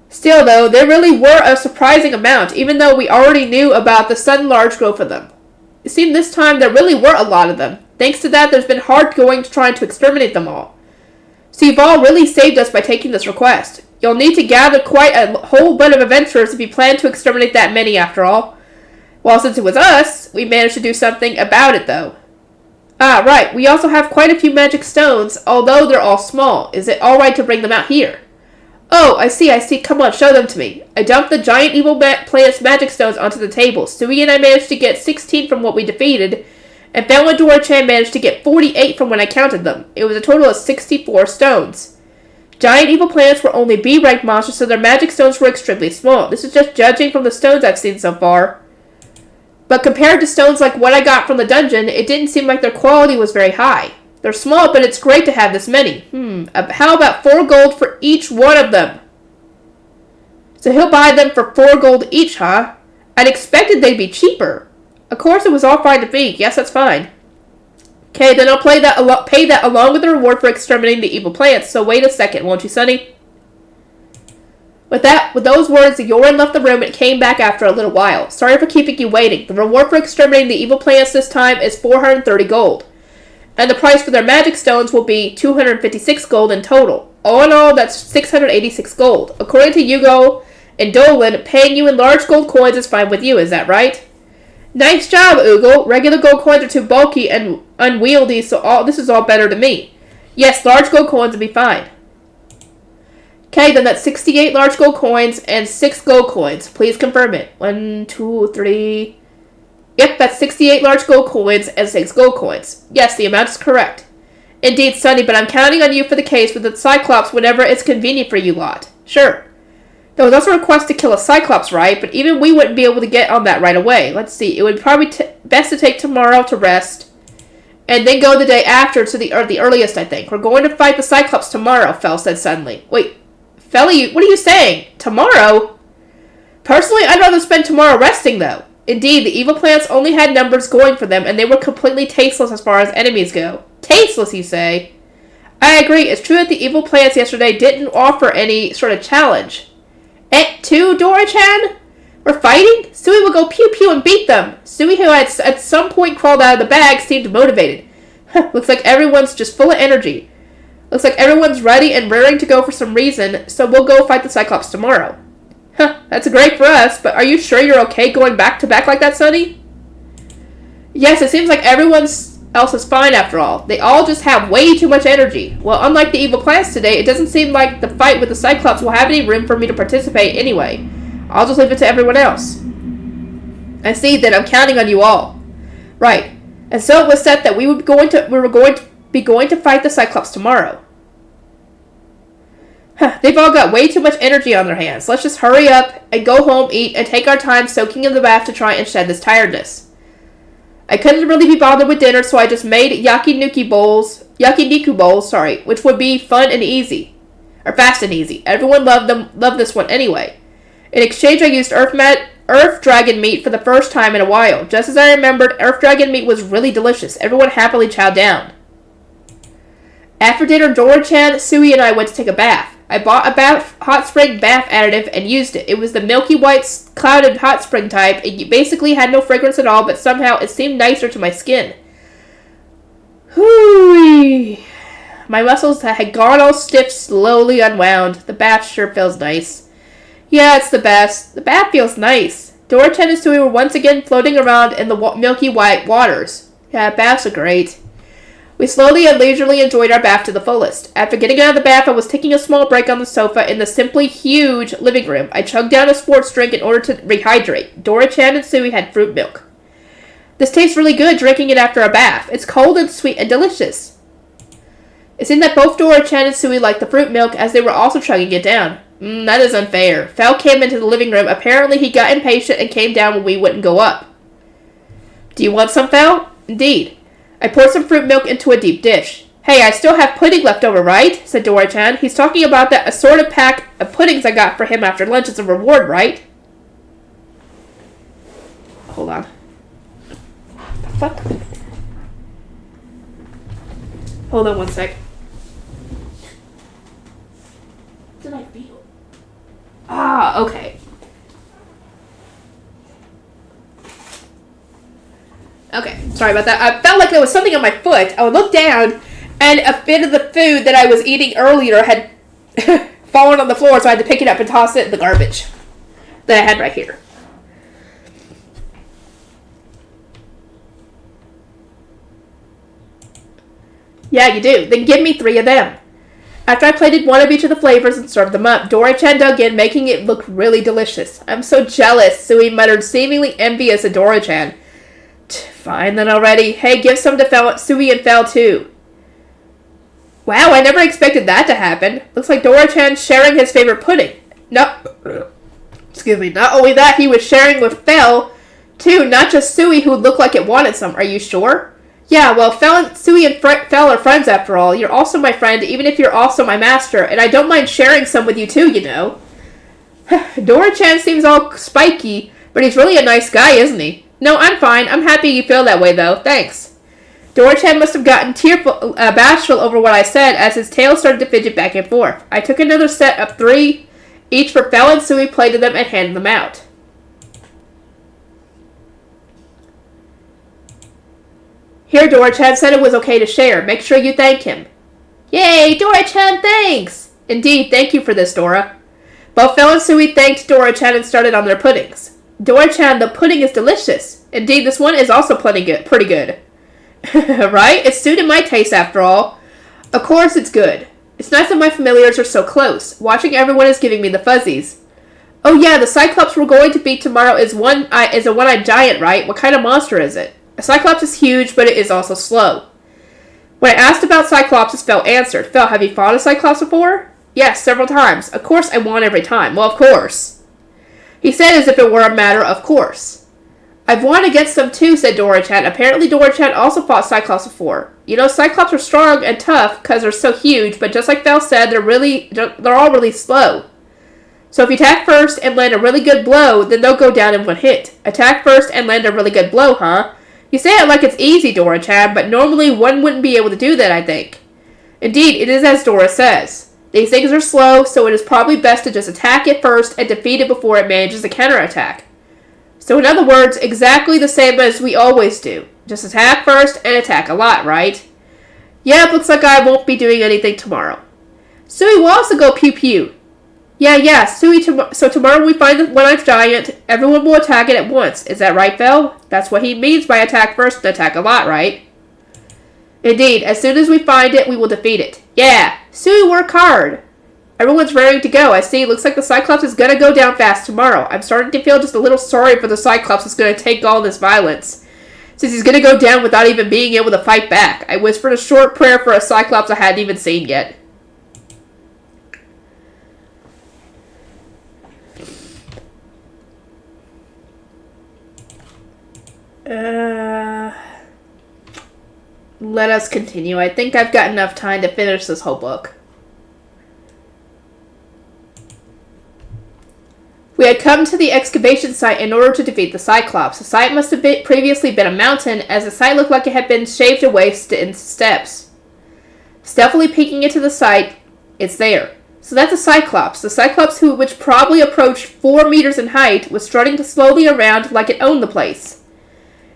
Speaker 1: Still, though, there really were a surprising amount, even though we already knew about the sudden large growth of them. It seemed this time there really were a lot of them. Thanks to that, there's been hard going to trying to exterminate them all. So you've all really saved us by taking this request. You'll need to gather quite a whole bunch of adventurers if you plan to exterminate that many, after all. Well, since it was us, we managed to do something about it, though. Ah, right, we also have quite a few magic stones, although they're all small. Is it alright to bring them out here? Oh, I see. Come on, show them to me. I dumped the giant evil planet's magic stones onto the table. Sui and I managed to get 16 from what we defeated, and Bella and Dora-chan managed to get 48 from when I counted them. It was a total of 64 stones. Giant evil planets were only B-rank monsters, so their magic stones were extremely small. This is just judging from the stones I've seen so far. But compared to stones like what I got from the dungeon, it didn't seem like their quality was very high. They're small, but it's great to have this many. How about 4 gold for each one of them? So he'll buy them for 4 gold each, huh? I'd expected they'd be cheaper. Of course, it was all fine to me. Yes, that's fine. Okay, then I'll pay that along with the reward for exterminating the evil plants. So wait a second, won't you, Sonny? With those words, Yorin left the room and came back after a little while. Sorry for keeping you waiting. The reward for exterminating the evil plants this time is 430 gold. And the price for their magic stones will be 256 gold in total. All in all, that's 686 gold. According to Yoko and Dolan, paying you in large gold coins is fine with you, is that right? Nice job, Oogle. Regular gold coins are too bulky and unwieldy, so this is all better to me. Yes, large gold coins would be fine. Okay, then that's 68 large gold coins and 6 gold coins. Please confirm it. 1, 2, 3... Yep, that's 68 large gold coins and 6 gold coins. Yes, the amount is correct. Indeed, Sonny, but I'm counting on you for the case with the Cyclops whenever it's convenient for you lot. Sure. There was also a request to kill a Cyclops, right? But even we wouldn't be able to get on that right away. Let's see. It would probably best to take tomorrow to rest, and then go the day after to the earliest, I think. We're going to fight the Cyclops tomorrow, Fel said suddenly. Wait, Felly, what are you saying? Tomorrow? Personally, I'd rather spend tomorrow resting, though. Indeed, the evil plants only had numbers going for them, and they were completely tasteless as far as enemies go. Tasteless, you say? I agree. It's true that the evil plants yesterday didn't offer any sort of challenge. Too, Dora-chan? We're fighting? Sui will go pew-pew and beat them. Sui, who had at some point crawled out of the bag, seemed motivated. Looks like everyone's just full of energy. Looks like everyone's ready and raring to go for some reason, so we'll go fight the Cyclops tomorrow. That's great for us, but are you sure you're okay going back to back like that, Sonny? Yes, it seems like everyone else is fine after all. They all just have way too much energy. Well, unlike the evil plants today, it doesn't seem like the fight with the Cyclops will have any room for me to participate anyway. I'll just leave it to everyone else. I see that I'm counting on you all. Right. And so it was set that we were going to fight the Cyclops tomorrow. They've all got way too much energy on their hands. Let's just hurry up and go home, eat, and take our time soaking in the bath to try and shed this tiredness. I couldn't really be bothered with dinner, so I just made yakiniku bowls, which would be fun and easy. Or fast and easy. Everyone loved this one anyway. In exchange, I used Earth Dragon meat for the first time in a while. Just as I remembered, Earth Dragon meat was really delicious. Everyone happily chowed down. After dinner, Dora-chan, Sui, and I went to take a bath. I bought a hot spring bath additive and used it. It was the milky white clouded hot spring type. It basically had no fragrance at all, but somehow it seemed nicer to my skin. Hooey! My muscles that had gone all stiff slowly unwound. The bath sure feels nice. Yeah, it's the best. The bath feels nice. Dora-chan and Sui were once again floating around in the milky white waters. Yeah, baths are great. We slowly and leisurely enjoyed our bath to the fullest. After getting out of the bath, I was taking a small break on the sofa in the simply huge living room. I chugged down a sports drink in order to rehydrate. Dora-chan and Sui had fruit milk. This tastes really good, drinking it after a bath. It's cold and sweet and delicious. It seemed that both Dora-chan and Sui liked the fruit milk, as they were also chugging it down. That is unfair. Fel came into the living room. Apparently he got impatient and came down when we wouldn't go up. Do you want some, Fel? Indeed. I poured some fruit milk into a deep dish. Hey, I still have pudding left over, right? Said Dora-chan. He's talking about that assorted pack of puddings I got for him after lunch as a reward, right? Hold on. The fuck? Hold on one sec. What did I feel? Ah, okay. Okay, sorry about that. I felt like there was something on my foot. I would look down, and a bit of the food that I was eating earlier had fallen on the floor, so I had to pick it up and toss it in the garbage that I had right here. Yeah, you do. Then give me 3 of them. After I plated one of each of the flavors and served them up, Dora-chan dug in, making it look really delicious. I'm so jealous, Sui muttered, seemingly envious of Dora-chan. Fine then already. Hey, give some to Sui and Fel too. Wow, I never expected that to happen. Looks like Dora-chan sharing his favorite pudding. Excuse me. Not only that, he was sharing with Fel too, not just Sui, who looked like it wanted some. Are you sure? Yeah, well, Sui and Fel are friends after all. You're also my friend, even if you're also my master, and I don't mind sharing some with you too, you know. Dora-chan seems all spiky, but he's really a nice guy, isn't he? No, I'm fine. I'm happy you feel that way, though. Thanks. Dora-chan must have gotten bashful over what I said as his tail started to fidget back and forth. I took another set of 3, each for Fel and Sui, plated them, and handed them out. Here, Dora-chan said it was okay to share. Make sure you thank him. Yay, Dora-chan, thanks! Indeed, thank you for this, Dora. Both Fel and Sui thanked Dora-chan and started on their puddings. Dora-chan, the pudding is delicious. Indeed, this one is also pretty good. Right? It suited my taste, after all. Of course it's good. It's nice that my familiars are so close. Watching everyone is giving me the fuzzies. Oh yeah, the Cyclops we're going to beat tomorrow is a one-eyed giant, right? What kind of monster is it? A Cyclops is huge, but it is also slow. When I asked about Cyclops, Fel answered. Fel, have you fought a Cyclops before? Yes, several times. Of course I won every time. Well, of course. He said as if it were a matter of course. I've won against them too, said Dora-chan. Apparently Dora-chan also fought Cyclops before. You know, Cyclops are strong and tough because they're so huge, but just like Fel said, they're all really slow. So if you attack first and land a really good blow, then they'll go down in one hit. Attack first and land a really good blow, huh? You say it like it's easy, Dora-chan, but normally one wouldn't be able to do that, I think. Indeed, it is as Dora says. These things are slow, so it is probably best to just attack it first and defeat it before it manages a counterattack. So in other words, exactly the same as we always do. Just attack first and attack a lot, right? Yeah, it looks like I won't be doing anything tomorrow. Sui will also go pew-pew. Yeah, Sui, so tomorrow we find the one-eyed giant, everyone will attack it at once. Is that right, Fel? That's what he means by attack first and attack a lot, right? Indeed, as soon as we find it, we will defeat it. Yeah, Sui, work hard. Everyone's ready to go. I see, looks like the Cyclops is gonna go down fast tomorrow. I'm starting to feel just a little sorry for the Cyclops that's gonna take all this violence, since he's gonna go down without even being able to fight back. I whispered a short prayer for a Cyclops I hadn't even seen yet. Let us continue. I think I've got enough time to finish this whole book. We had come to the excavation site in order to defeat the Cyclops. The site must have previously been a mountain, as the site looked like it had been shaved away in steps. Stealthily peeking into the site, it's there. So that's a Cyclops. The Cyclops which probably approached 4 meters in height, was strutting slowly around like it owned the place.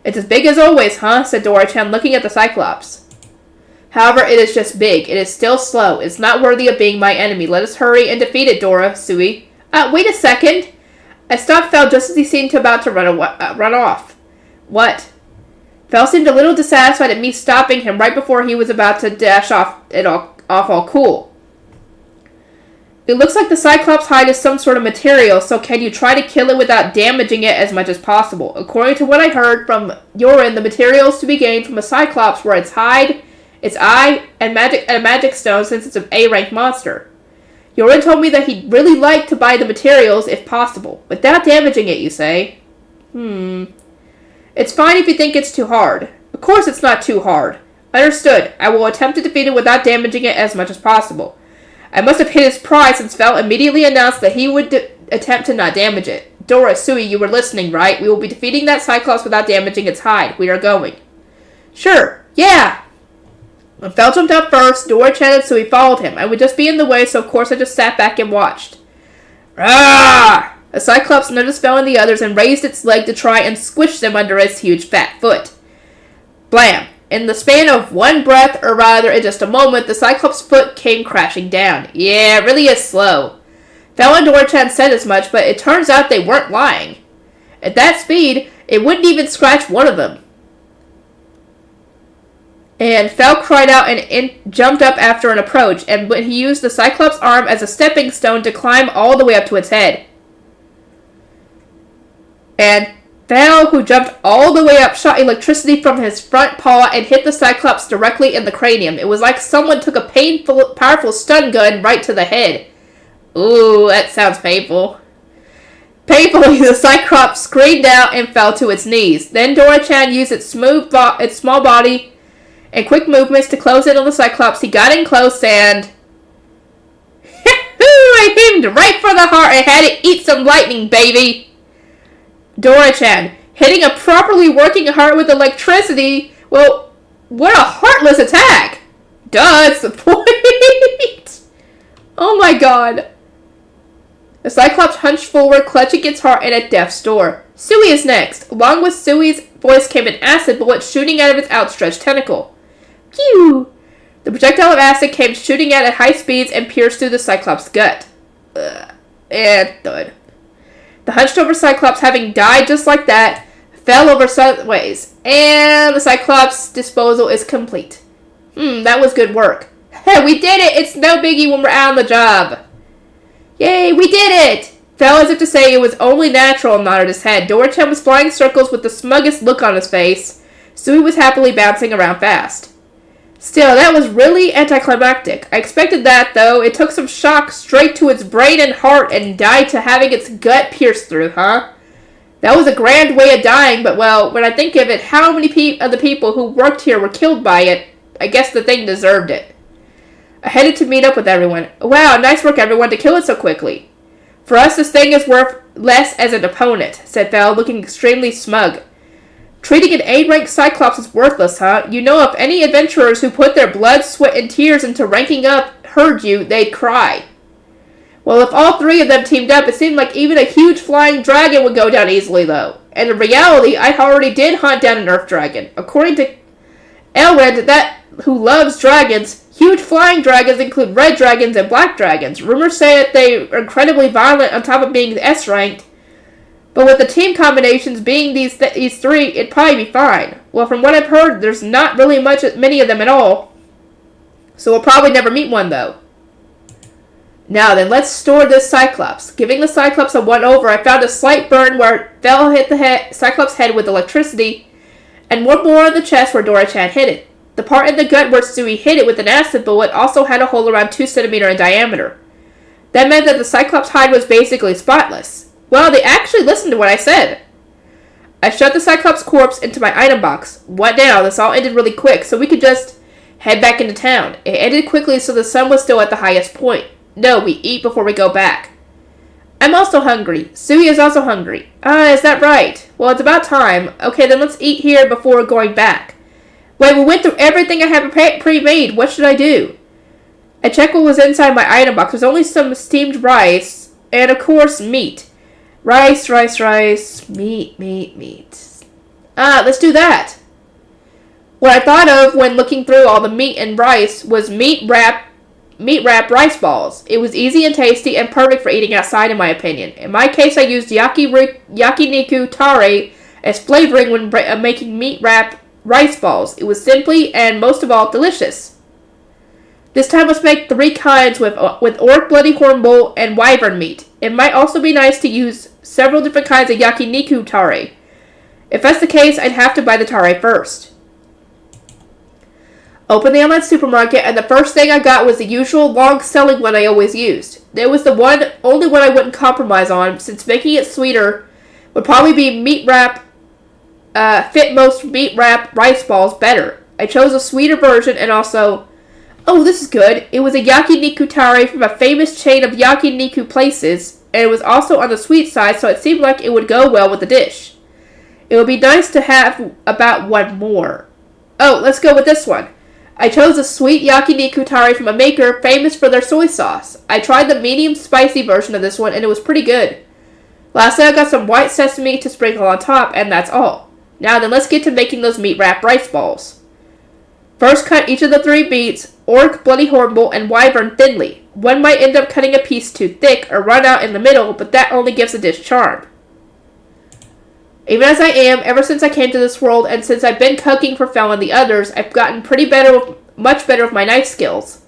Speaker 1: It's as big as always, huh? Said Dora-chan, looking at the Cyclops. However, it is just big. It is still slow. It's not worthy of being my enemy. Let us hurry and defeat it, Dora, Sui. Wait a second. I stopped Fel just as he seemed about to run off. What? Fel seemed a little dissatisfied at me stopping him right before he was about to dash off all cool. It looks like the Cyclops hide is some sort of material, so can you try to kill it without damaging it as much as possible? According to what I heard from Yorin, the materials to be gained from a Cyclops were its hide, its eye, and a magic stone, since it's an A-rank monster. Yorin told me that he'd really like to buy the materials if possible, without damaging it, you say? It's fine if you think it's too hard. Of course it's not too hard. Understood. I will attempt to defeat it without damaging it as much as possible. I must have hit his pride since Val immediately announced that he would attempt to not damage it. Dora, Sui, you were listening, right? We will be defeating that Cyclops without damaging its hide. We are going. Sure. Yeah. When Val jumped out first, Dora-chan and Sui followed him. I would just be in the way, so of course I just sat back and watched. Ah! The Cyclops noticed Val and the others and raised its leg to try and squish them under its huge fat foot. Blam! In the span of one breath, or rather in just a moment, the Cyclops' foot came crashing down. Yeah, it really is slow. Val and Dora-chan said as much, but it turns out they weren't lying. At that speed, it wouldn't even scratch one of them. And Val cried out and jumped up after an approach, and when he used the Cyclops' arm as a stepping stone to climb all the way up to its head. And Val, who jumped all the way up, shot electricity from his front paw and hit the Cyclops directly in the cranium. It was like someone took a powerful stun gun right to the head. Ooh, that sounds painful. Painfully, the Cyclops screamed out and fell to its knees. Then Dora-chan used its small body and quick movements to close in on the Cyclops. He got in close and... I aimed right for the heart and had it eat some lightning, baby! Dora-chan, hitting a properly working heart with electricity? Well, what a heartless attack! Duh, it's the point! Oh my god. The Cyclops hunched forward, clutching its heart in a death's door. Sui is next. Along with Sui's voice came an acid bullet shooting out of its outstretched tentacle. Phew! The projectile of acid came shooting out at high speeds and pierced through the Cyclops' gut. And thud. The hunched-over Cyclops, having died just like that, fell over sideways, and the Cyclops' disposal is complete. That was good work. Hey, we did it! It's no biggie when we're out on the job. Yay, we did it! Fell as if to say it was only natural and nodded his head. Dora-chan was flying circles with the smuggest look on his face. Sui was happily bouncing around fast. Still, that was really anticlimactic. I expected that, though. It took some shock straight to its brain and heart and died to having its gut pierced through, huh? That was a grand way of dying, but, well, when I think of it, how many of the people who worked here were killed by it, I guess the thing deserved it. I headed to meet up with everyone. Wow, nice work, everyone, to kill it so quickly. For us, this thing is worth less as an opponent, said Val, looking extremely smug. Treating an A-rank Cyclops is worthless, huh? You know, if any adventurers who put their blood, sweat, and tears into ranking up heard you, they'd cry. Well, if all three of them teamed up, it seemed like even a huge flying dragon would go down easily, though. And in reality, I already did hunt down an Earth dragon. According to Elred, who loves dragons, huge flying dragons include red dragons and black dragons. Rumors say that they are incredibly violent on top of being S-ranked. But with the team combinations being these three, it'd probably be fine. Well, from what I've heard, there's not really many of them at all. So we'll probably never meet one, though. Now then, let's store this Cyclops. Giving the Cyclops a one-over, I found a slight burn where Val hit the Cyclops' head with electricity, and one more on the chest where Dora-chan hit it. The part in the gut where Sui hit it with an acid bullet also had a hole around 2 centimeters in diameter. That meant that the Cyclops' hide was basically spotless. Well, they actually listened to what I said. I shoved the Cyclops' corpse into my item box. What now? This all ended really quick, so we could just head back into town. It ended quickly, so the sun was still at the highest point. No, we eat before we go back. I'm also hungry. Sui is also hungry. Is that right? Well, it's about time. Okay, then let's eat here before going back. Wait, we went through everything I have pre-made. What should I do? I checked what was inside my item box. There's only some steamed rice and, of course, meat. Rice, meat. Let's do that. What I thought of when looking through all the meat and rice was meat wrap rice balls. It was easy and tasty and perfect for eating outside, in my opinion. In my case, I used yakiniku tare as flavoring when making meat wrap rice balls. It was simply and most of all delicious. This time let's make 3 kinds with orc bloody horn bull and wyvern meat. It might also be nice to use several different kinds of yakiniku tare. If that's the case, I'd have to buy the tare first. Opened the online supermarket, and the first thing I got was the usual long-selling one I always used. It was the only one I wouldn't compromise on, since making it sweeter would probably be meat wrap fit most meat wrap rice balls better. I chose a sweeter version and also... Oh, this is good. It was a yakiniku tare from a famous chain of yakiniku places, and it was also on the sweet side, so it seemed like it would go well with the dish. It would be nice to have about one more. Oh, let's go with this one. I chose a sweet yakiniku tare from a maker famous for their soy sauce. I tried the medium spicy version of this one, and it was pretty good. Lastly, I got some white sesame to sprinkle on top, and that's all. Now then, let's get to making those meat wrap rice balls. First, cut each of the 3 meats, orc, bloody horrible, and wyvern thinly. One might end up cutting a piece too thick or run out in the middle, but that only gives the dish charm. Even as I am, ever since I came to this world, and since I've been cooking for Fel and the others, I've gotten much better with my knife skills.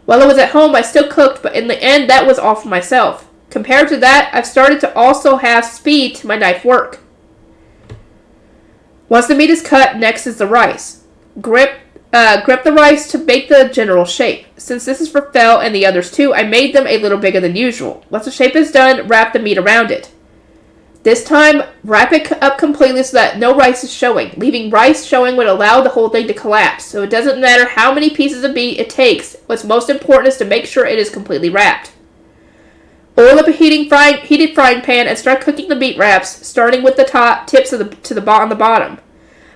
Speaker 1: While I was at home, I still cooked, but in the end, that was all for myself. Compared to that, I've started to also have speed to my knife work. Once the meat is cut, next is the rice. Grip the rice to make the general shape. Since this is for Fel and the others too, I made them a little bigger than usual. Once the shape is done, wrap the meat around it. This time, wrap it up completely so that no rice is showing. Leaving rice showing would allow the whole thing to collapse, so it doesn't matter how many pieces of meat it takes. What's most important is to make sure it is completely wrapped. Oil up a heated frying pan and start cooking the meat wraps, starting with the top tips on the bottom.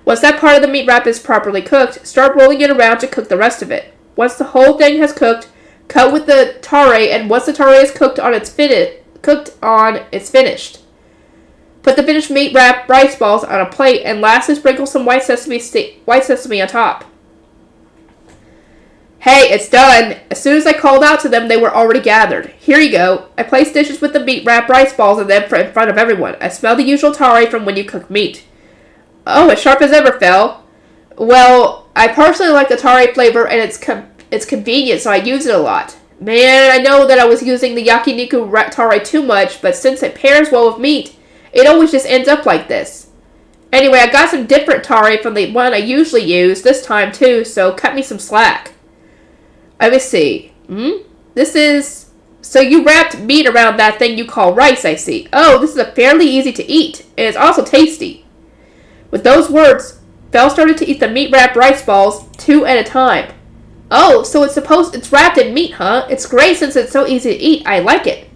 Speaker 1: Once that part of the meat wrap is properly cooked, start rolling it around to cook the rest of it. Once the whole thing has cooked, cut with the tare, and once the tare is cooked on, it's finished. Put the finished meat wrap rice balls on a plate, and lastly sprinkle some white sesame on top. Hey, it's done! As soon as I called out to them, they were already gathered. Here you go. I placed dishes with the meat wrap rice balls in them in front of everyone. I smell the usual tare from when you cook meat. Oh, as sharp as ever, Fel. Well, I personally like the tare flavor, and it's convenient, so I use it a lot. Man, I know that I was using the yakiniku tare too much, but since it pairs well with meat, it always just ends up like this. Anyway, I got some different tare from the one I usually use this time too, so cut me some slack. Let me see. This is... So you wrapped meat around that thing you call rice, I see. Oh, this is fairly easy to eat, and it's also tasty. With those words, Fel started to eat the meat wrapped rice balls 2 at a time. Oh, so it's wrapped in meat, huh? It's great since it's so easy to eat. I like it.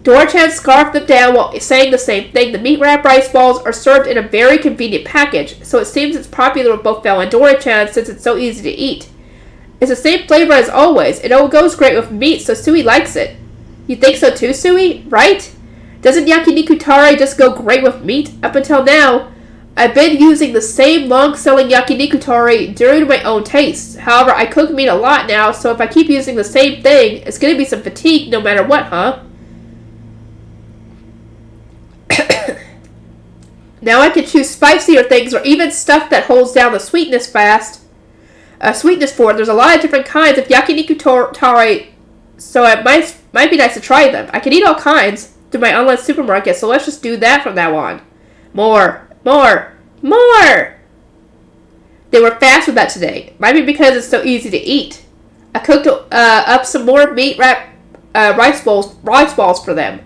Speaker 1: Dora-chan scarfed them down while saying the same thing. The meat wrapped rice balls are served in a very convenient package, so it seems it's popular with both Fel and Dora-chan since it's so easy to eat. It's the same flavor as always. It all goes great with meat, so Sui likes it. You think so too, Sui? Right? Doesn't yakiniku tare just go great with meat? Up until now, I've been using the same long-selling yakiniku tare due to my own tastes. However, I cook meat a lot now, so if I keep using the same thing, it's going to be some fatigue no matter what, huh? Now I can choose spicier things or even stuff that holds down the sweetness for it. There's a lot of different kinds of yakiniku tare, so it might be nice to try them. I can eat all kinds through my online supermarket, so let's just do that from now on. More! They were fast with that today. Might be because it's so easy to eat. I cooked up some more meat wrap rice balls for them.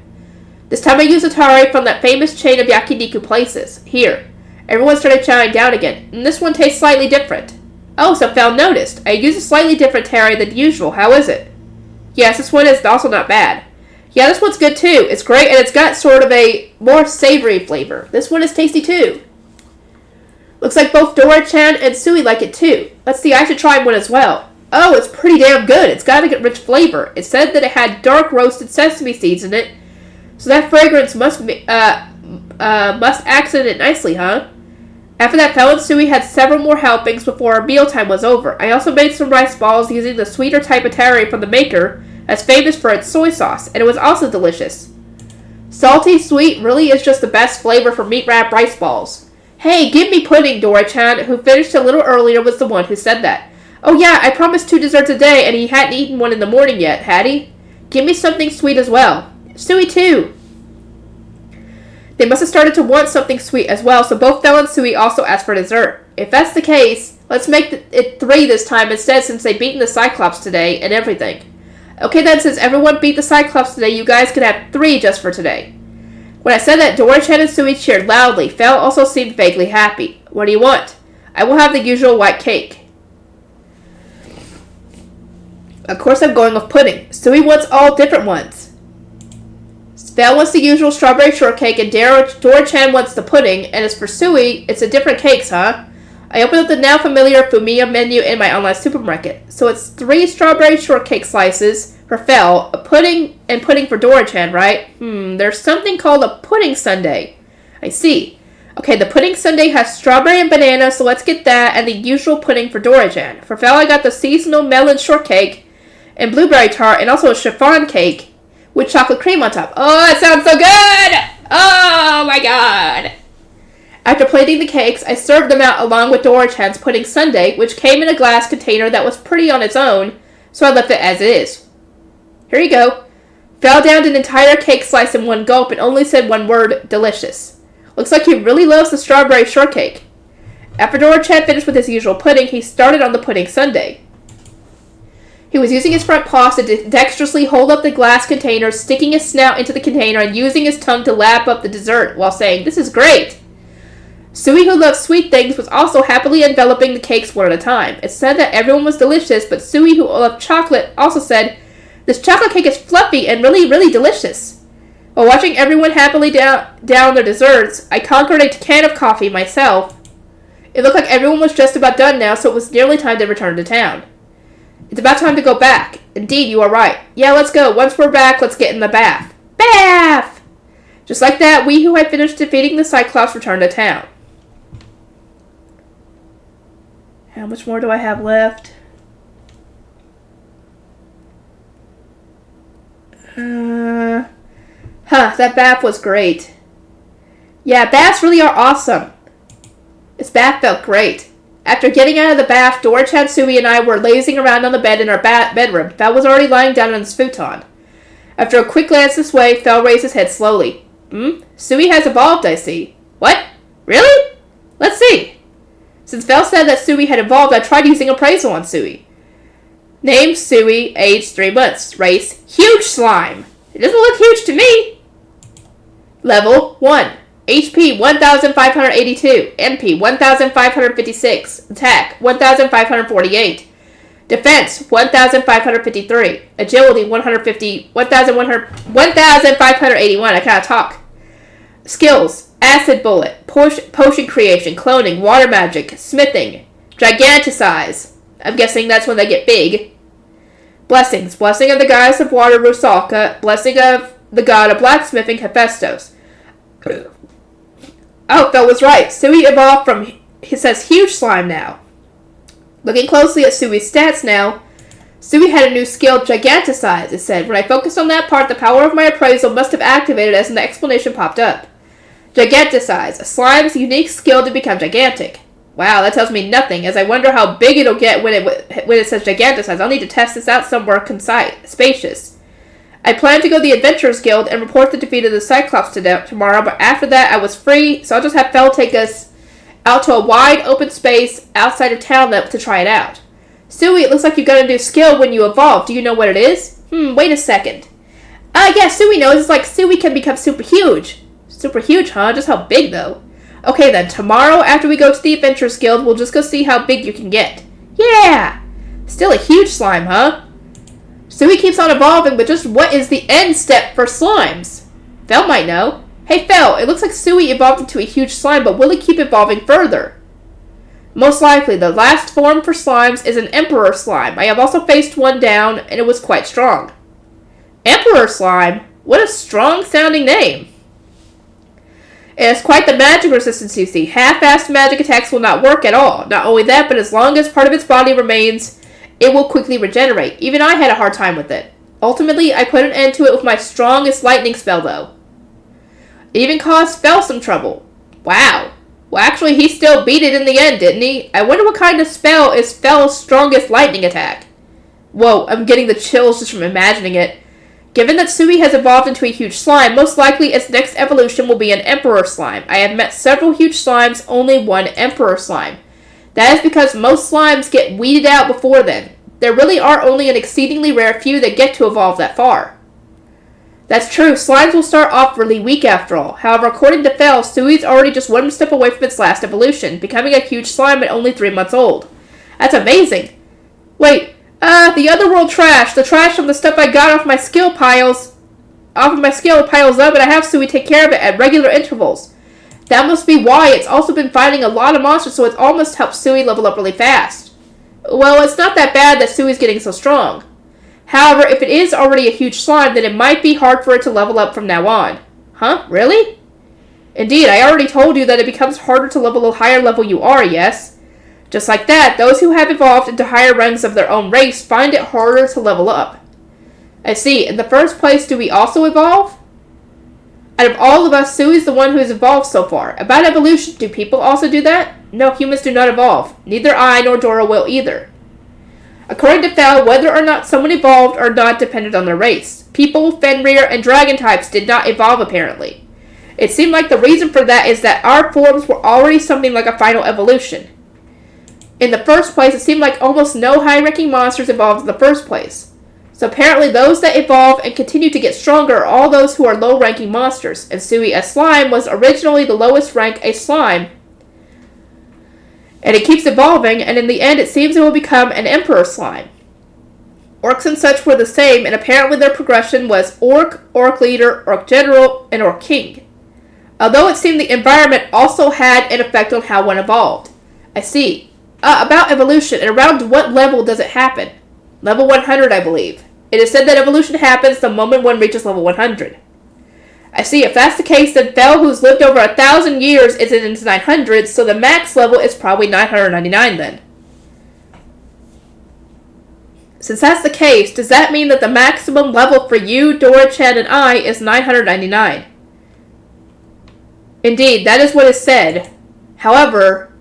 Speaker 1: This time I used a tare from that famous chain of yakiniku places. Here. Everyone started chowing down again, and this one tastes slightly different. Oh, so Fel noticed. I used a slightly different tare than usual. How is it? Yes, this one is also not bad. Yeah, this one's good too. It's great, and it's got sort of a more savory flavor. This one is tasty too. Looks like both Dora-chan and Sui like it too. Let's see, I should try one as well. Oh, it's pretty damn good. It's got a rich flavor. It said that it had dark roasted sesame seeds in it, so that fragrance must accent it nicely, huh? After that, Fel and Sui had several more helpings before our mealtime was over. I also made some rice balls using the sweeter type of tare from the maker, as famous for its soy sauce, and it was also delicious. Salty sweet really is just the best flavor for meat wrap rice balls. Hey, give me pudding, Dora-chan, who finished a little earlier, was the one who said that. Oh yeah, I promised 2 desserts a day, and he hadn't eaten one in the morning yet, had he? Give me something sweet as well. Sui too. They must have started to want something sweet as well, so both Fel and Sui also asked for dessert. If that's the case, let's make it 3 this time instead, since they've beaten the Cyclops today and everything. Okay then, since everyone beat the Cyclops today, you guys can have 3 just for today. When I said that, Dora-chan and Sui cheered loudly. Fel also seemed vaguely happy. What do you want? I will have the usual white cake. Of course I'm going with pudding. Sui wants all different ones. Fel wants the usual strawberry shortcake and Dora-chan wants the pudding, and as for Sui, it's a different cakes, huh? I opened up the now familiar Fumiya menu in my online supermarket. So it's 3 strawberry shortcake slices for Fel, a pudding, and pudding for Dora-chan, right? There's something called a pudding sundae. I see. Okay, the pudding sundae has strawberry and banana, so let's get that, and the usual pudding for Dora-chan. For Fel, I got the seasonal melon shortcake and blueberry tart, and also a chiffon cake with chocolate cream on top. Oh, it sounds so good! Oh my god! After plating the cakes, I served them out along with Dora-chan's pudding sundae, which came in a glass container that was pretty on its own, so I left it as it is. Here you go. Fel downed an entire cake slice in one gulp and only said one word, delicious. Looks like he really loves the strawberry shortcake. After Dora-chan finished with his usual pudding, he started on the pudding sundae. He was using his front paws to dexterously hold up the glass container, sticking his snout into the container and using his tongue to lap up the dessert while saying, "This is great." Sui, who loves sweet things, was also happily enveloping the cakes one at a time. It said that everyone was delicious, but Sui, who loved chocolate, also said, "This chocolate cake is fluffy and really, really delicious." While watching everyone happily down their desserts, I conquered a can of coffee myself. It looked like everyone was just about done now, so it was nearly time to return to town. It's about time to go back. Indeed, you are right. Yeah, let's go. Once we're back, let's get in the bath. Bath! Just like that, we who had finished defeating the Cyclops returned to town. How much more do I have left? That bath was great. Yeah, baths really are awesome. This bath felt great. After getting out of the bath, Dora-chan, Sui, and I were lazing around on the bed in our bedroom. Fel was already lying down on his futon. After a quick glance this way, Fel raised his head slowly. Sui has evolved, I see. What? Really? Let's see. Since Fel said that Sui had evolved, I tried using appraisal on Sui. Name, Sui, age 3 months. Race, huge slime. It doesn't look huge to me. Level 1. HP 1582. MP 1556. Attack 1548. Defense 1553. Agility 1581. I can't talk. Skills: Acid Bullet, Potion Creation, Cloning, Water Magic, Smithing, Giganticize. I'm guessing that's when they get big. Blessings: Blessing of the Goddess of Water, Rusalka. Blessing of the God of Blacksmithing, Hephaestus. Oh, Fel was right. Sui evolved from, he says, huge slime now. Looking closely at Sui's stats now, Sui had a new skill, Giganticize, it said. When I focused on that part, the power of my appraisal must have activated as an explanation popped up. Giganticize, a slime's unique skill to become gigantic. Wow, that tells me nothing, as I wonder how big it'll get when it says Giganticize. I'll need to test this out somewhere spacious. I plan to go to the Adventurers Guild and report the defeat of the Cyclops tomorrow, but after that I was free, so I'll just have Fel take us out to a wide open space outside of town to try it out. Sui, it looks like you got a new skill when you evolve. Do you know what it is? Wait a second. Yeah, Sui knows. It's like Sui can become super huge. Super huge, huh? Just how big, though? Okay, then. Tomorrow, after we go to the Adventurers Guild, we'll just go see how big you can get. Yeah! Still a huge slime, huh? Sui keeps on evolving, but just what is the end step for slimes? Fel might know. Hey, Fel, it looks like Sui evolved into a huge slime, but will it keep evolving further? Most likely, the last form for slimes is an Emperor Slime. I have also faced one down, and it was quite strong. Emperor Slime? What a strong-sounding name. It has quite the magic resistance, you see. Half-assed magic attacks will not work at all. Not only that, but as long as part of its body remains, it will quickly regenerate. Even I had a hard time with it. Ultimately, I put an end to it with my strongest lightning spell, though. It even caused Fel some trouble. Wow. Well, actually, he still beat it in the end, didn't he? I wonder what kind of spell is Fel's strongest lightning attack. Whoa, I'm getting the chills just from imagining it. Given that Sui has evolved into a huge slime, most likely its next evolution will be an Emperor Slime. I have met several huge slimes, only one Emperor Slime. That is because most slimes get weeded out before then. There really are only an exceedingly rare few that get to evolve that far. That's true. Slimes will start off really weak after all. However, according to Fel, Sui's already just one step away from its last evolution, becoming a huge slime at only 3 months old. That's amazing. Wait, the otherworld trash. The trash from the stuff I got off my skill piles up, and I have Sui take care of it at regular intervals. That must be why it's also been fighting a lot of monsters, so it's almost helped Sui level up really fast. Well, it's not that bad that Sui's getting so strong. However, if it is already a huge slime, then it might be hard for it to level up from now on. Huh? Really? Indeed, I already told you that it becomes harder to level the higher level you are, yes? Just like that, those who have evolved into higher ranks of their own race find it harder to level up. I see. In the first place, do we also evolve? Out of all of us, Sui's the one who has evolved so far. About evolution, do people also do that? No, humans do not evolve. Neither I nor Dora will either. According to Fel, whether or not someone evolved or not depended on their race. People, Fenrir, and dragon types did not evolve apparently. It seemed like the reason for that is that our forms were already something like a final evolution. In the first place, it seemed like almost no high-ranking monsters evolved in the first place. So apparently those that evolve and continue to get stronger are all those who are low-ranking monsters, and Sui as slime was originally the lowest rank a slime. And it keeps evolving, and in the end it seems it will become an emperor slime. Orcs and such were the same, and apparently their progression was orc, orc leader, orc general, and orc king. Although it seemed the environment also had an effect on how one evolved. I see. About evolution, and around what level does it happen? Level 100, I believe. It is said that evolution happens the moment one reaches level 100. I see. If that's the case, then Fel, who's lived over 1,000 years, is in his 900s, so the max level is probably 999 then. Since that's the case, does that mean that the maximum level for you, Dora, Chan, and I is 999? Indeed, that is what is said. However,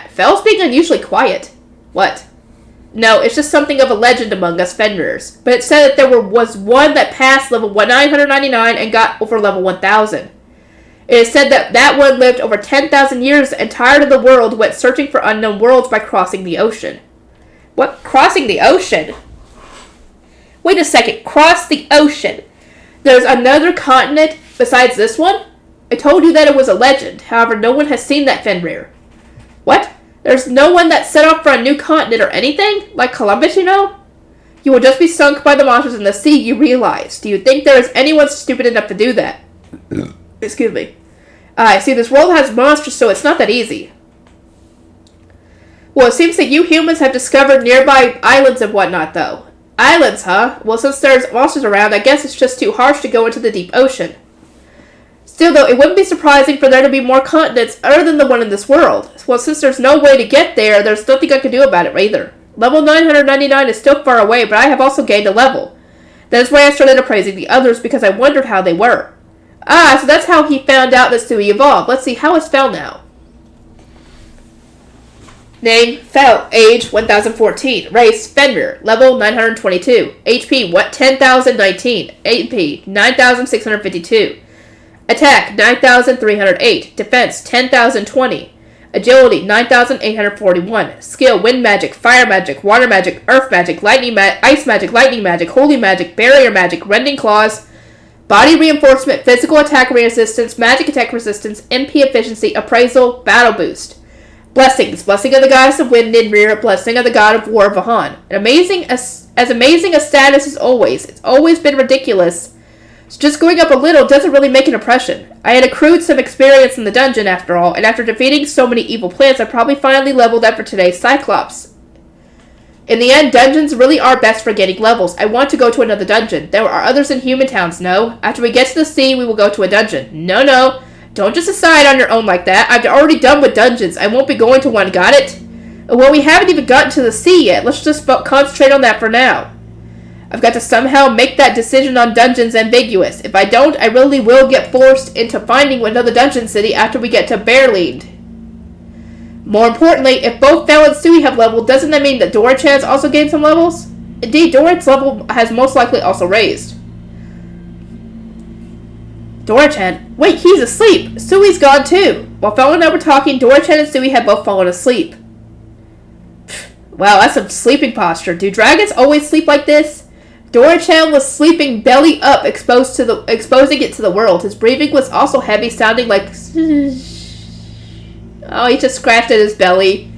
Speaker 1: Fel's being unusually quiet. What? No, it's just something of a legend among us Fenrirs. But it said that there was one that passed level 999 and got over level 1000. It is said that that one lived over 10,000 years and tired of the world went searching for unknown worlds by crossing the ocean. What? Crossing the ocean? Wait a second. Cross the ocean. There's another continent besides this one? I told you that it was a legend. However, no one has seen that Fenrir. What? There's no one that set off for a new continent or anything? Like Columbus, you know? You will just be sunk by the monsters in the sea, you realize. Do you think there is anyone stupid enough to do that? Excuse me. I see, this world has monsters, so it's not that easy. Well, it seems that you humans have discovered nearby islands and whatnot, though. Islands, huh? Well, since there's monsters around, I guess it's just too harsh to go into the deep ocean. Still, though, it wouldn't be surprising for there to be more continents other than the one in this world. Well, since there's no way to get there, there's nothing I can do about it, either. Level 999 is still far away, but I have also gained a level. That is why I started appraising the others, because I wondered how they were. Ah, so that's how he found out that Sui evolved. Let's see, how is Fel now? Name, Fel. Age, 1014. Race, Fenrir. Level, 922. HP, 10,019. AP, 9,652. Attack, 9,308. Defense, 10,020. Agility, 9,841. Skill, wind magic, fire magic, water magic, earth magic, ice magic, lightning magic, holy magic, barrier magic, rending claws, body reinforcement, physical attack resistance, magic attack resistance, MP efficiency, appraisal, battle boost. Blessings, blessing of the goddess of wind, Ninrir, blessing of the god of war, Vahan. As amazing a status as always. It's always been ridiculous. So just going up a little doesn't really make an impression. I had accrued some experience in the dungeon after all, and after defeating so many evil plants, I probably finally leveled up for today's Cyclops. In the end, dungeons really are best for getting levels. I want to go to another dungeon. There are others in human towns, no? After we get to the sea, we will go to a dungeon. No. Don't just decide on your own like that. I've already done with dungeons. I won't be going to one, got it? Well, we haven't even gotten to the sea yet. Let's just concentrate on that for now. I've got to somehow make that decision on dungeons ambiguous. If I don't, I really will get forced into finding another dungeon city after we get to Bearlead. More importantly, if both Fel and Sui have leveled, doesn't that mean that Dora-chan's also gained some levels? Indeed, Dora's level has most likely also raised. Dora-chan, wait, he's asleep. Sui's gone too. While Fel and I were talking, Dora-chan and Sui had both fallen asleep. Wow, that's some sleeping posture. Do dragons always sleep like this? Dora-chan was sleeping belly up, exposing it to the world. His breathing was also heavy, sounding like... Oh, he just scratched at his belly.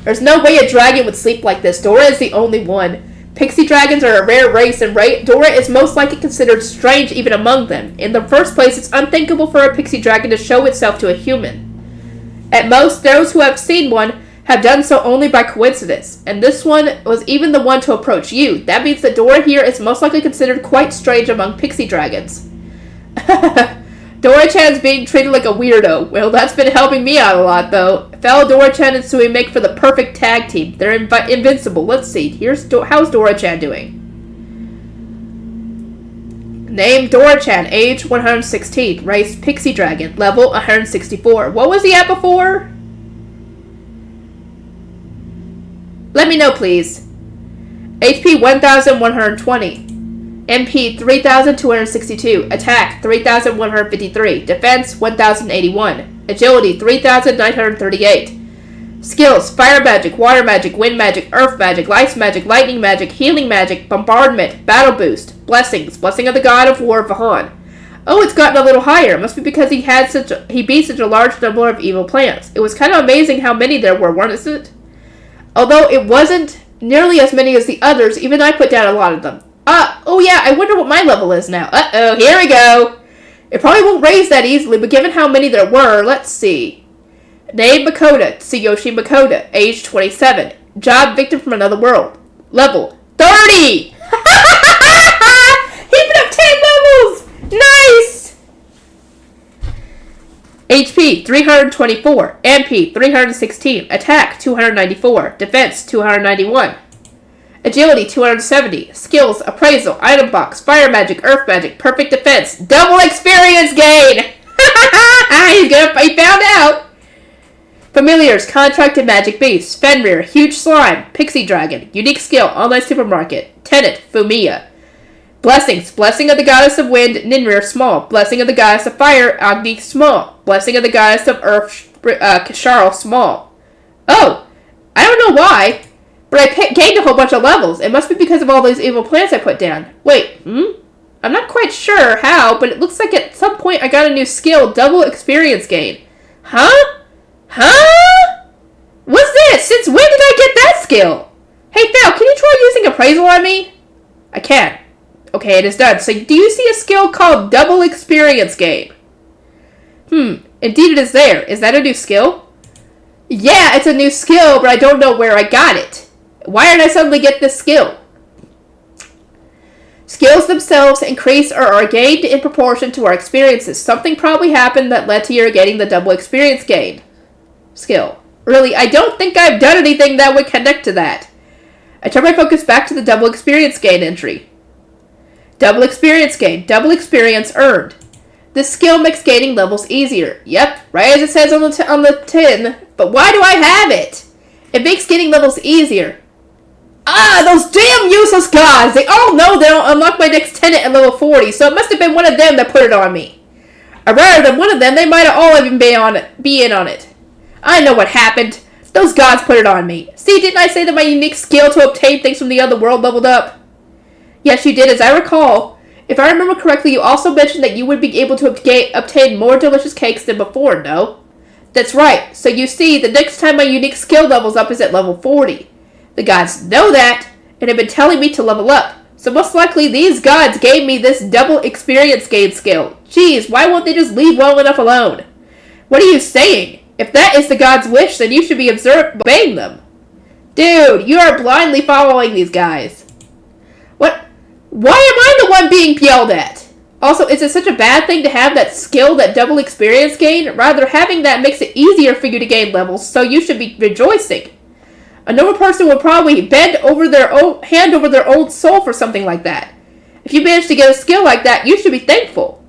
Speaker 1: There's no way a dragon would sleep like this. Dora is the only one. Pixie dragons are a rare race, and Dora is most likely considered strange even among them. In the first place, it's unthinkable for a pixie dragon to show itself to a human. At most, those who have seen one have done so only by coincidence, and this one was even the one to approach you. That means that Dora here is most likely considered quite strange among pixie dragons. Dora-chan's being treated like a weirdo. Well, that's been helping me out a lot, though. Fellow Dora-chan and Sui make for the perfect tag team. They're invincible. Let's see. How's Dora-chan doing? Name Dora-chan. Age 116. Race Pixie Dragon. Level 164. What was he at before? Let me know, please. HP 1120. MP 3262. Attack 3153. Defense 1081. Agility 3938. Skills: Fire Magic, Water Magic, Wind Magic, Earth Magic, Ice Magic, Lightning Magic, Healing Magic, Bombardment, Battle Boost, Blessings, Blessing of the God of War Vahan. Oh, it's gotten a little higher. It must be because he beat such a large number of evil plants. It was kind of amazing how many there were, wasn't it? Although it wasn't nearly as many as the others, even I put down a lot of them. Oh yeah, I wonder what my level is now. Uh-oh, here we go. It probably won't raise that easily, but given how many there were, let's see. Name Makoto, Tsuyoshi Makoto, age 27. Job: victim from another world. Level 30! He put up 10 levels! Nice! HP 324. MP 316. Attack 294. Defense 291. Agility 270. Skills: Appraisal, Item Box, Fire Magic, Earth Magic, Perfect Defense, Double Experience Gain! He found out! Familiars: Contracted Magic Beast, Fenrir, Huge Slime, Pixie Dragon, Unique Skill, Online Supermarket, Tenant, Fumiya. Blessings: Blessing of the Goddess of Wind, Ninrir, small. Blessing of the Goddess of Fire, Agni, small. Blessing of the Goddess of Earth, Kasharl, small. Oh, I don't know why, but I gained a whole bunch of levels. It must be because of all those evil plants I put down. Wait, I'm not quite sure how, but it looks like at some point I got a new skill, Double Experience Gain. Huh? What's this? Since when did I get that skill? Hey, Phil, can you try using Appraisal on me? I can. Okay, it is done. So do you see a skill called Double Experience Gain? Indeed it is there. Is that a new skill? Yeah, it's a new skill, but I don't know where I got it. Why did I suddenly get this skill? Skills themselves increase or are gained in proportion to our experiences. Something probably happened that led to your getting the Double Experience Gain skill. Really, I don't think I've done anything that would connect to that. I turn my focus back to the Double Experience Gain entry. Double Experience Gain. Double Experience earned. This skill makes gaining levels easier. Yep, right as it says on the tin. But why do I have it? It makes getting levels easier. Those damn useless gods! They all know they don't unlock my next tenant at level 40, so it must have been one of them that put it on me. Or rather than one of them, they might have all even be in on it. I know what happened. Those gods put it on me. See, didn't I say that my unique skill to obtain things from the other world leveled up? Yes, you did, as I recall. If I remember correctly, you also mentioned that you would be able to obtain more delicious cakes than before, no? That's right. So you see, the next time my unique skill levels up is at level 40. The gods know that, and have been telling me to level up. So most likely these gods gave me this Double Experience Gain skill. Jeez, why won't they just leave well enough alone? What are you saying? If that is the god's wish, then you should be obeying them. Dude, you are blindly following these guys. What? Why am I the one being yelled at? Also, is it such a bad thing to have that skill, that Double Experience Gain? Rather, having that makes it easier for you to gain levels, so you should be rejoicing. A normal person would probably hand over their own soul for something like that. If you manage to get a skill like that, you should be thankful.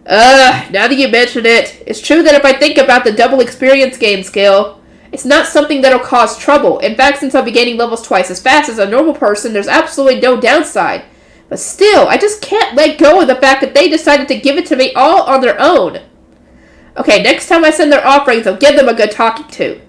Speaker 1: Now that you mention it, it's true that if I think about the Double Experience Gain skill, it's not something that'll cause trouble. In fact, since I'll be gaining levels twice as fast as a normal person, there's absolutely no downside. But still, I just can't let go of the fact that they decided to give it to me all on their own. Okay, next time I send their offerings, I'll give them a good talking to.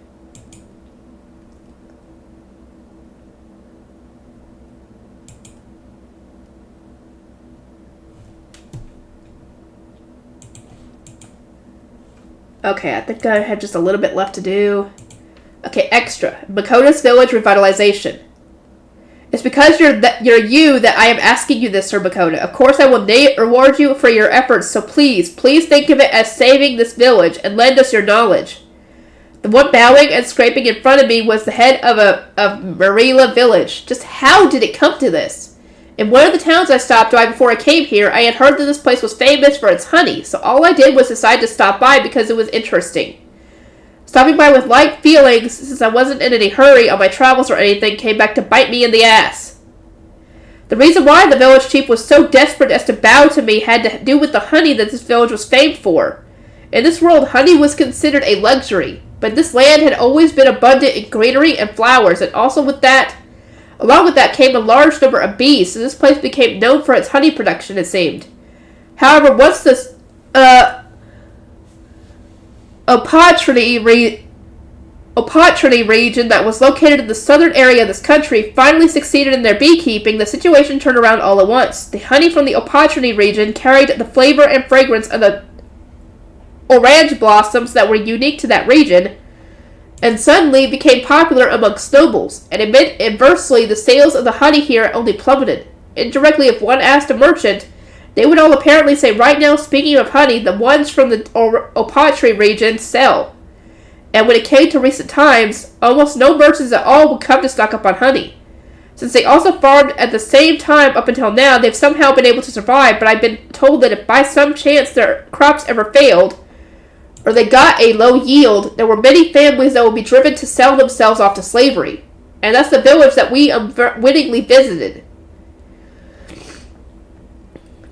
Speaker 1: Okay, I think I had just a little bit left to do. Okay, extra. Makota's Village Revitalization. It's because you're you that I am asking you this, Sir Makota. Of course I will reward you for your efforts, so please think of it as saving this village and lend us your knowledge. The one bowing and scraping in front of me was the head of Marilla Village. Just how did it come to this? In one of the towns I stopped by before I came here, I had heard that this place was famous for its honey, so all I did was decide to stop by because it was interesting. Stopping by with light feelings, since I wasn't in any hurry on my travels or anything, came back to bite me in the ass. The reason why the village chief was so desperate as to bow to me had to do with the honey that this village was famed for. In this world, honey was considered a luxury, but this land had always been abundant in greenery and flowers, and also along with that came a large number of bees, so this place became known for its honey production, it seemed. However, once this, Opatrini region that was located in the southern area of this country finally succeeded in their beekeeping, the situation turned around all at once. The honey from the Opatrini region carried the flavor and fragrance of the orange blossoms that were unique to that region, and suddenly became popular amongst nobles, and inversely, the sales of the honey here only plummeted. Indirectly, if one asked a merchant, they would all apparently say, right now, speaking of honey, the ones from the Opatri region sell. And when it came to recent times, almost no merchants at all would come to stock up on honey. Since they also farmed at the same time up until now, they've somehow been able to survive, but I've been told that if by some chance their crops ever failed, or they got a low yield, there were many families that would be driven to sell themselves off to slavery. And that's the village that we unwittingly visited.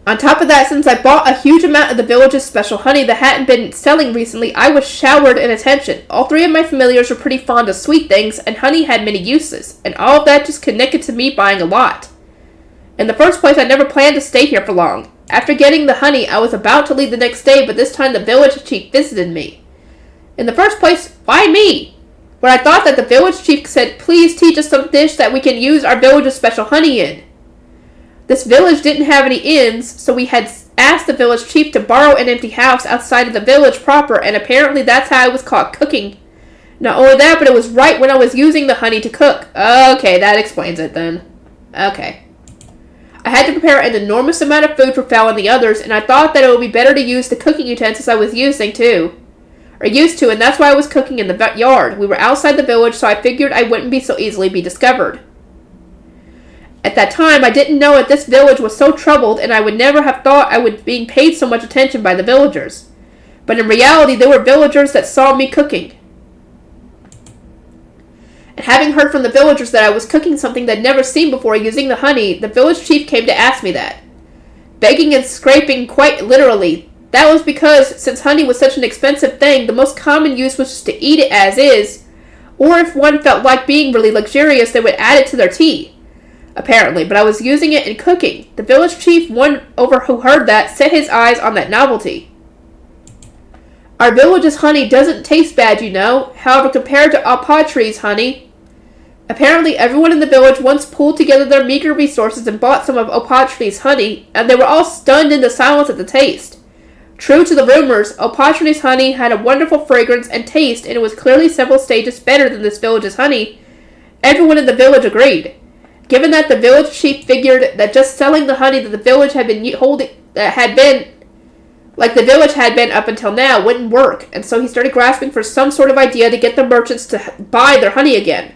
Speaker 1: On top of that, since I bought a huge amount of the village's special honey that hadn't been selling recently, I was showered in attention. All three of my familiars were pretty fond of sweet things, and honey had many uses, and all of that just connected to me buying a lot. In the first place, I never planned to stay here for long. After getting the honey, I was about to leave the next day, but this time the village chief visited me. In the first place, why me? When I thought that the village chief said, please teach us some dish that we can use our village's special honey in. This village didn't have any inns, so we had asked the village chief to borrow an empty house outside of the village proper, and apparently that's how I was caught cooking. Not only that, but it was right when I was using the honey to cook. Okay, that explains it then. Okay. I had to prepare an enormous amount of food for Fal and the others, and I thought that it would be better to use the cooking utensils I was used to, and that's why I was cooking in the yard. We were outside the village, so I figured I wouldn't be so easily be discovered. At that time, I didn't know that this village was so troubled, and I would never have thought I would be paid so much attention by the villagers. But in reality, there were villagers that saw me cooking. And having heard from the villagers that I was cooking something they'd never seen before using the honey, the village chief came to ask me that. Begging and scraping quite literally. That was because, since honey was such an expensive thing, the most common use was just to eat it as is, or if one felt like being really luxurious, they would add it to their tea. Apparently, but I was using it in cooking. The village chief, one over who heard that, set his eyes on that novelty. Our village's honey doesn't taste bad, you know. However, compared to Alpatri's honey, apparently everyone in the village once pulled together their meager resources and bought some of Alpatri's honey, and they were all stunned into silence at the taste. True to the rumors, Alpatri's honey had a wonderful fragrance and taste, and it was clearly several stages better than this village's honey. Everyone in the village agreed. Given that the village chief figured that just selling the honey that the village had been like the village had been up until now, wouldn't work, and so he started grasping for some sort of idea to get the merchants to buy their honey again.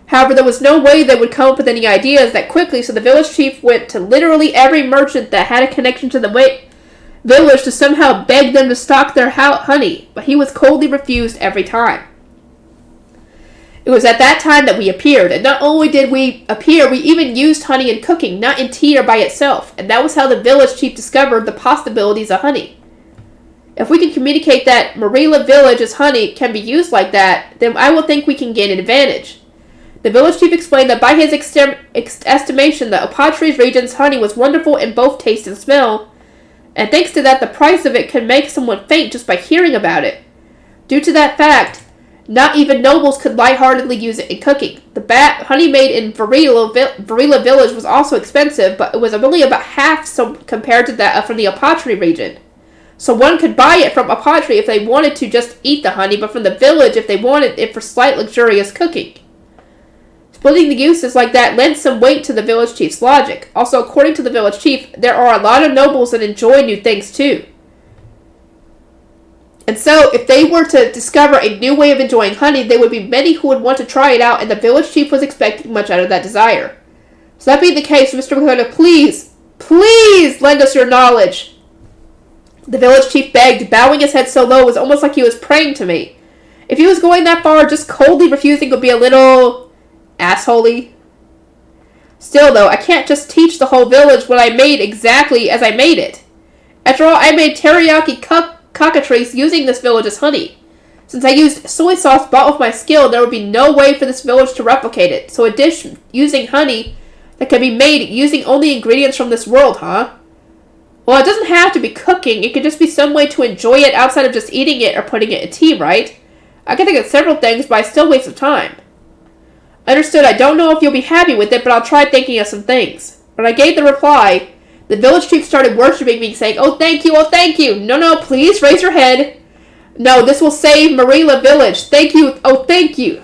Speaker 1: However, there was no way they would come up with any ideas that quickly, so the village chief went to literally every merchant that had a connection to the village to somehow beg them to stock their honey, but he was coldly refused every time. It was at that time that we appeared, and not only did we appear, we even used honey in cooking, not in tea or by itself, and that was how the village chief discovered the possibilities of honey. If we can communicate that Marilla Village's honey can be used like that, then I will think we can gain an advantage. The village chief explained that by his estimation, the Opatri's region's honey was wonderful in both taste and smell, and thanks to that, the price of it can make someone faint just by hearing about it. Due to that fact, not even nobles could lightheartedly use it in cooking. The honey made in Varila Village was also expensive, but it was only about half compared to that from the Apatri region. So one could buy it from a pottery if they wanted to just eat the honey, but from the village if they wanted it for slight luxurious cooking. Splitting the uses like that lends some weight to the village chief's logic. Also, according to the village chief, there are a lot of nobles that enjoy new things too. And so, if they were to discover a new way of enjoying honey, there would be many who would want to try it out, and the village chief was expecting much out of that desire. So that being the case, Mr. Makota, please lend us your knowledge. The village chief begged, bowing his head so low it was almost like he was praying to me. If he was going that far, just coldly refusing would be a little assholey. Still, though, I can't just teach the whole village what I made exactly as I made it. After all, I made teriyaki cockatrice using this village's honey. Since I used soy sauce bought with my skill, there would be no way for this village to replicate it. So a dish using honey that can be made using only ingredients from this world, huh? Well, it doesn't have to be cooking. It could just be some way to enjoy it outside of just eating it or putting it in tea, right? I can think of several things, but I still waste some time. Understood, I don't know if you'll be happy with it, but I'll try thinking of some things. When I gave the reply, the village chief started worshipping me, saying, oh, thank you, oh, thank you. No, please raise your head. No, this will save Marilla Village. Thank you, oh, thank you.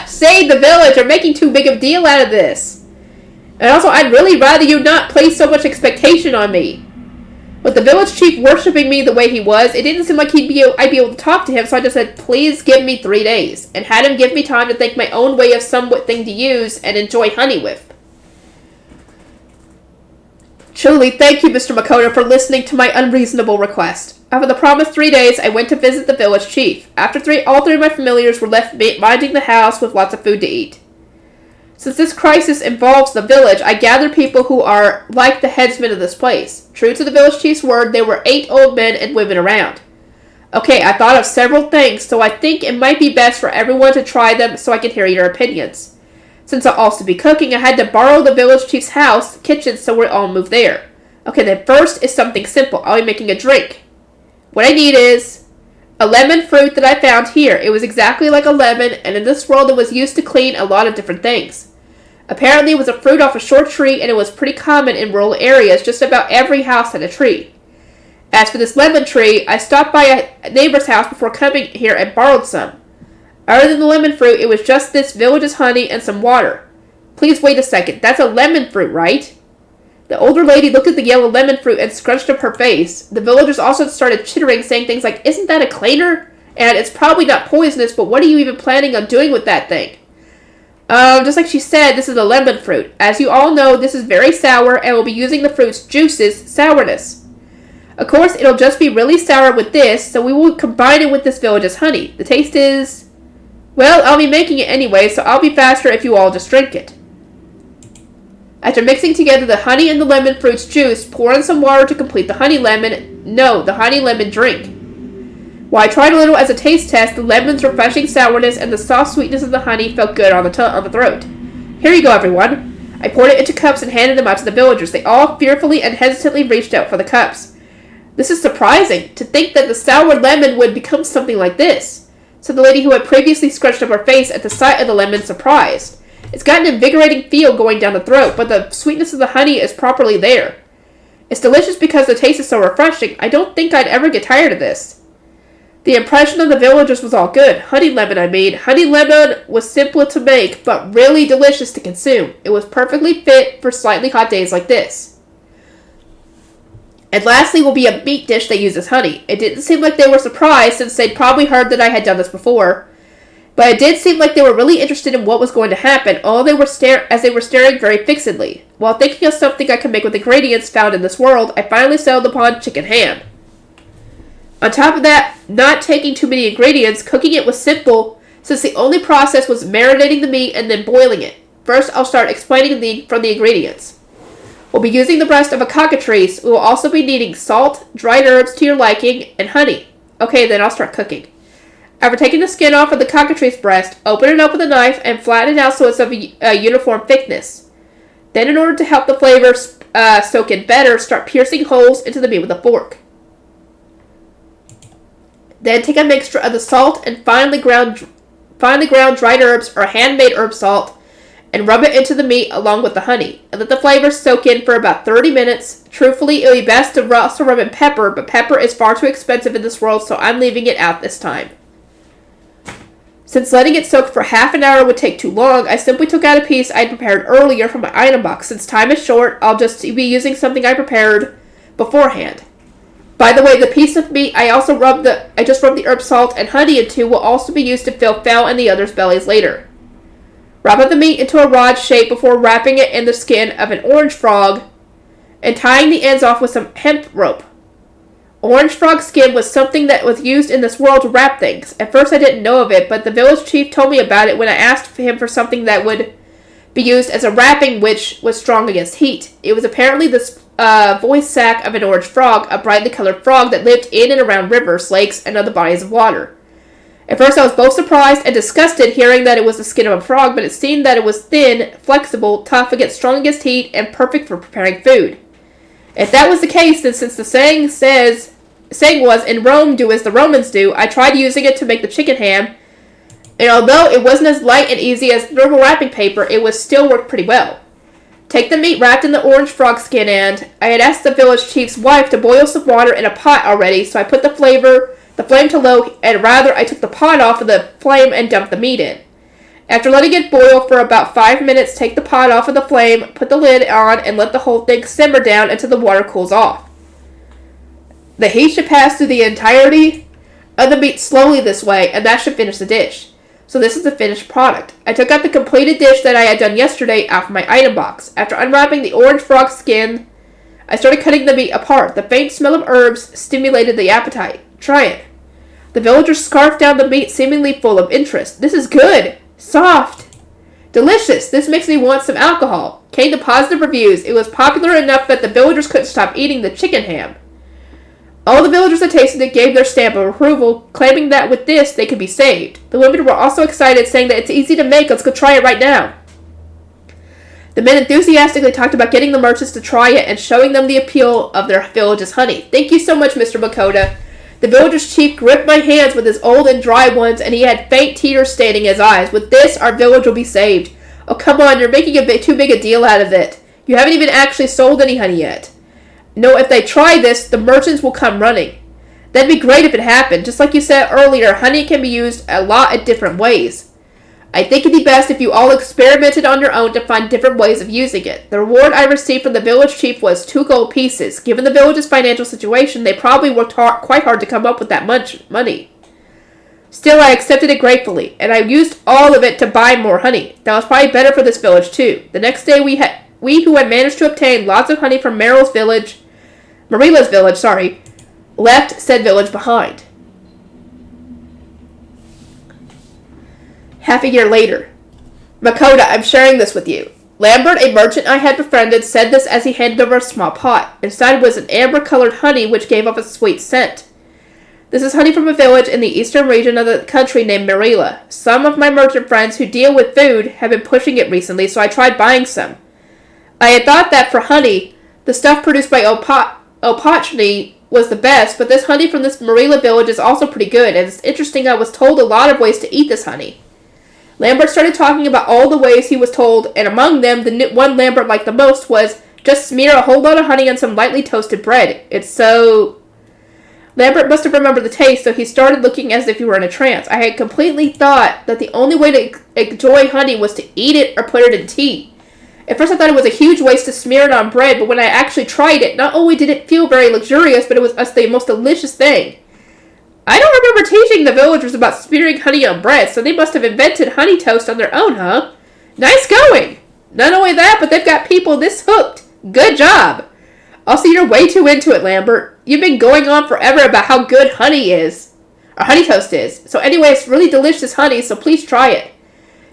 Speaker 1: Save the village. You're making too big of a deal out of this. And also, I'd really rather you not place so much expectation on me. With the village chief worshipping me the way he was, it didn't seem like I'd be able to talk to him, so I just said, please give me 3 days, and had him give me time to think my own way of something to use and enjoy honey with. Truly, thank you, Mr. Makota, for listening to my unreasonable request. After the promised 3 days, I went to visit the village chief. After all three of my familiars were left minding the house with lots of food to eat. Since this crisis involves the village, I gathered people who are like the headsmen of this place. True to the village chief's word, there were 8 old men and women around. Okay, I thought of several things, so I think it might be best for everyone to try them so I can hear your opinions. Since I'll also be cooking, I had to borrow the village chief's kitchen, so we'll all move there. Okay, then first is something simple. I'll be making a drink. What I need is a lemon fruit that I found here. It was exactly like a lemon, and in this world it was used to clean a lot of different things. Apparently it was a fruit off a short tree, and it was pretty common in rural areas. Just about every house had a tree. As for this lemon tree, I stopped by a neighbor's house before coming here and borrowed some. Other than the lemon fruit, it was just this village's honey and some water. Please wait a second. That's a lemon fruit, right? The older lady looked at the yellow lemon fruit and scrunched up her face. The villagers also started chittering, saying things like, isn't that a cleaner? And it's probably not poisonous, but what are you even planning on doing with that thing? Just like she said, this is a lemon fruit. As you all know, this is very sour, and we'll be using the fruit's juice's sourness. Of course, it'll just be really sour with this, so we will combine it with this village's honey. The taste is... well, I'll be making it anyway, so I'll be faster if you all just drink it. After mixing together the honey and the lemon fruit's juice, pour in some water to complete the honey lemon drink. While I tried a little as a taste test, the lemon's refreshing sourness and the soft sweetness of the honey felt good on the throat. Here you go, everyone. I poured it into cups and handed them out to the villagers. They all fearfully and hesitantly reached out for the cups. This is surprising, to think that the sour lemon would become something like this, said the lady who had previously scrunched up her face at the sight of the lemon, surprised. It's got an invigorating feel going down the throat, but the sweetness of the honey is properly there. It's delicious because the taste is so refreshing. I don't think I'd ever get tired of this. The impression of the villagers was all good. Honey lemon, I mean. Honey lemon was simple to make, but really delicious to consume. It was perfectly fit for slightly hot days like this. And lastly will be a meat dish that uses honey. It didn't seem like they were surprised, since they'd probably heard that I had done this before. But it did seem like they were really interested in what was going to happen, as they were staring very fixedly. While thinking of something I could make with ingredients found in this world, I finally settled upon chicken ham. On top of that, not taking too many ingredients, cooking it was simple, since the only process was marinating the meat and then boiling it. First, I'll start explaining from the ingredients. We'll be using the breast of a cockatrice. We will also be needing salt, dried herbs to your liking, and honey. Okay, then I'll start cooking. After taking the skin off of the cockatrice breast, open it up with a knife and flatten it out so it's of a uniform thickness. Then, in order to help the flavor soak in better, start piercing holes into the meat with a fork. Then take a mixture of the salt and finely ground dried herbs or handmade herb salt and rub it into the meat along with the honey, and let the flavors soak in for about 30 minutes. Truthfully, it would be best to also rub in pepper, but pepper is far too expensive in this world, so I'm leaving it out this time. Since letting it soak for half an hour would take too long, I simply took out a piece I had prepared earlier from my item box. Since time is short, I'll just be using something I prepared beforehand. By the way, the piece of meat I just rubbed the herb salt and honey into will also be used to fill Fel and the others' bellies later. Wrap up the meat into a rod shape before wrapping it in the skin of an orange frog and tying the ends off with some hemp rope. Orange frog skin was something that was used in this world to wrap things. At first I didn't know of it, but the village chief told me about it when I asked him for something that would be used as a wrapping which was strong against heat. It was apparently the voice sac of an orange frog, a brightly colored frog that lived in and around rivers, lakes, and other bodies of water. At first I was both surprised and disgusted hearing that it was the skin of a frog, but it seemed that it was thin, flexible, tough, strong against heat, and perfect for preparing food. If that was the case, then since the saying was, in Rome, do as the Romans do, I tried using it to make the chicken ham, and although it wasn't as light and easy as normal wrapping paper, it was still worked pretty well. Take the meat wrapped in the orange frog skin, and I had asked the village chief's wife to boil some water in a pot already, so I put the flame to low, and rather I took the pot off of the flame and dumped the meat in. After letting it boil for about 5 minutes, take the pot off of the flame, put the lid on, and let the whole thing simmer down until the water cools off. The heat should pass through the entirety of the meat slowly this way, and that should finish the dish. So this is the finished product. I took out the completed dish that I had done yesterday out of my item box. After unwrapping the orange frog skin, I started cutting the meat apart. The faint smell of herbs stimulated the appetite. Try it. The villagers scarfed down the meat, seemingly full of interest. This is good. Soft. Delicious. This makes me want some alcohol. Came to positive reviews. It was popular enough that the villagers couldn't stop eating the chicken ham. All the villagers that tasted it gave their stamp of approval, claiming that with this they could be saved. The women were also excited, saying that it's easy to make. Let's go try it right now. The men enthusiastically talked about getting the merchants to try it and showing them the appeal of their village's honey. Thank you so much, Mr. Makoto. The villager's chief gripped my hands with his old and dry ones, and he had faint tears staining his eyes. With this, our village will be saved. Oh, come on, you're making a bit too big a deal out of it. You haven't even actually sold any honey yet. No, if they try this, the merchants will come running. That'd be great if it happened. Just like you said earlier, honey can be used a lot in different ways. I think it'd be best if you all experimented on your own to find different ways of using it. The reward I received from the village chief was 2 gold pieces. Given the village's financial situation, they probably worked quite hard to come up with that much money. Still, I accepted it gratefully, and I used all of it to buy more honey. That was probably better for this village too. The next day, we who had managed to obtain lots of honey from Marilla's village, left said village behind. Half a year later. Makoto, I'm sharing this with you. Lambert, a merchant I had befriended, said this as he handed over a small pot. Inside was an amber-colored honey which gave off a sweet scent. This is honey from a village in the eastern region of the country named Marilla. Some of my merchant friends who deal with food have been pushing it recently, so I tried buying some. I had thought that for honey, the stuff produced by Opochny was the best, but this honey from this Marilla village is also pretty good, and it's interesting I was told a lot of ways to eat this honey. Lambert started talking about all the ways he was told, and among them, the one Lambert liked the most was just smear a whole lot of honey on some lightly toasted bread. It's so... Lambert must have remembered the taste, so he started looking as if he were in a trance. I had completely thought that the only way to enjoy honey was to eat it or put it in tea. At first I thought it was a huge waste to smear it on bread, but when I actually tried it, not only did it feel very luxurious, but it was the most delicious thing. I don't remember teaching the villagers about smearing honey on bread, so they must have invented honey toast on their own, huh? Nice going! Not only that, but they've got people this hooked. Good job! Also, you're way too into it, Lambert. You've been going on forever about how good honey toast is. So anyway, it's really delicious honey, so please try it.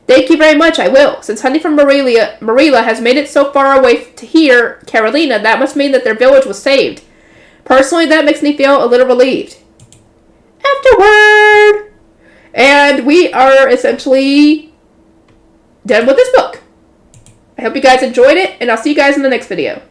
Speaker 1: Thank you very much, I will. Since honey from Marilla has made it so far away to here, Carolina, that must mean that their village was saved. Personally, that makes me feel a little relieved. Afterward! And we are essentially done with this book. I hope you guys enjoyed it, and I'll see you guys in the next video.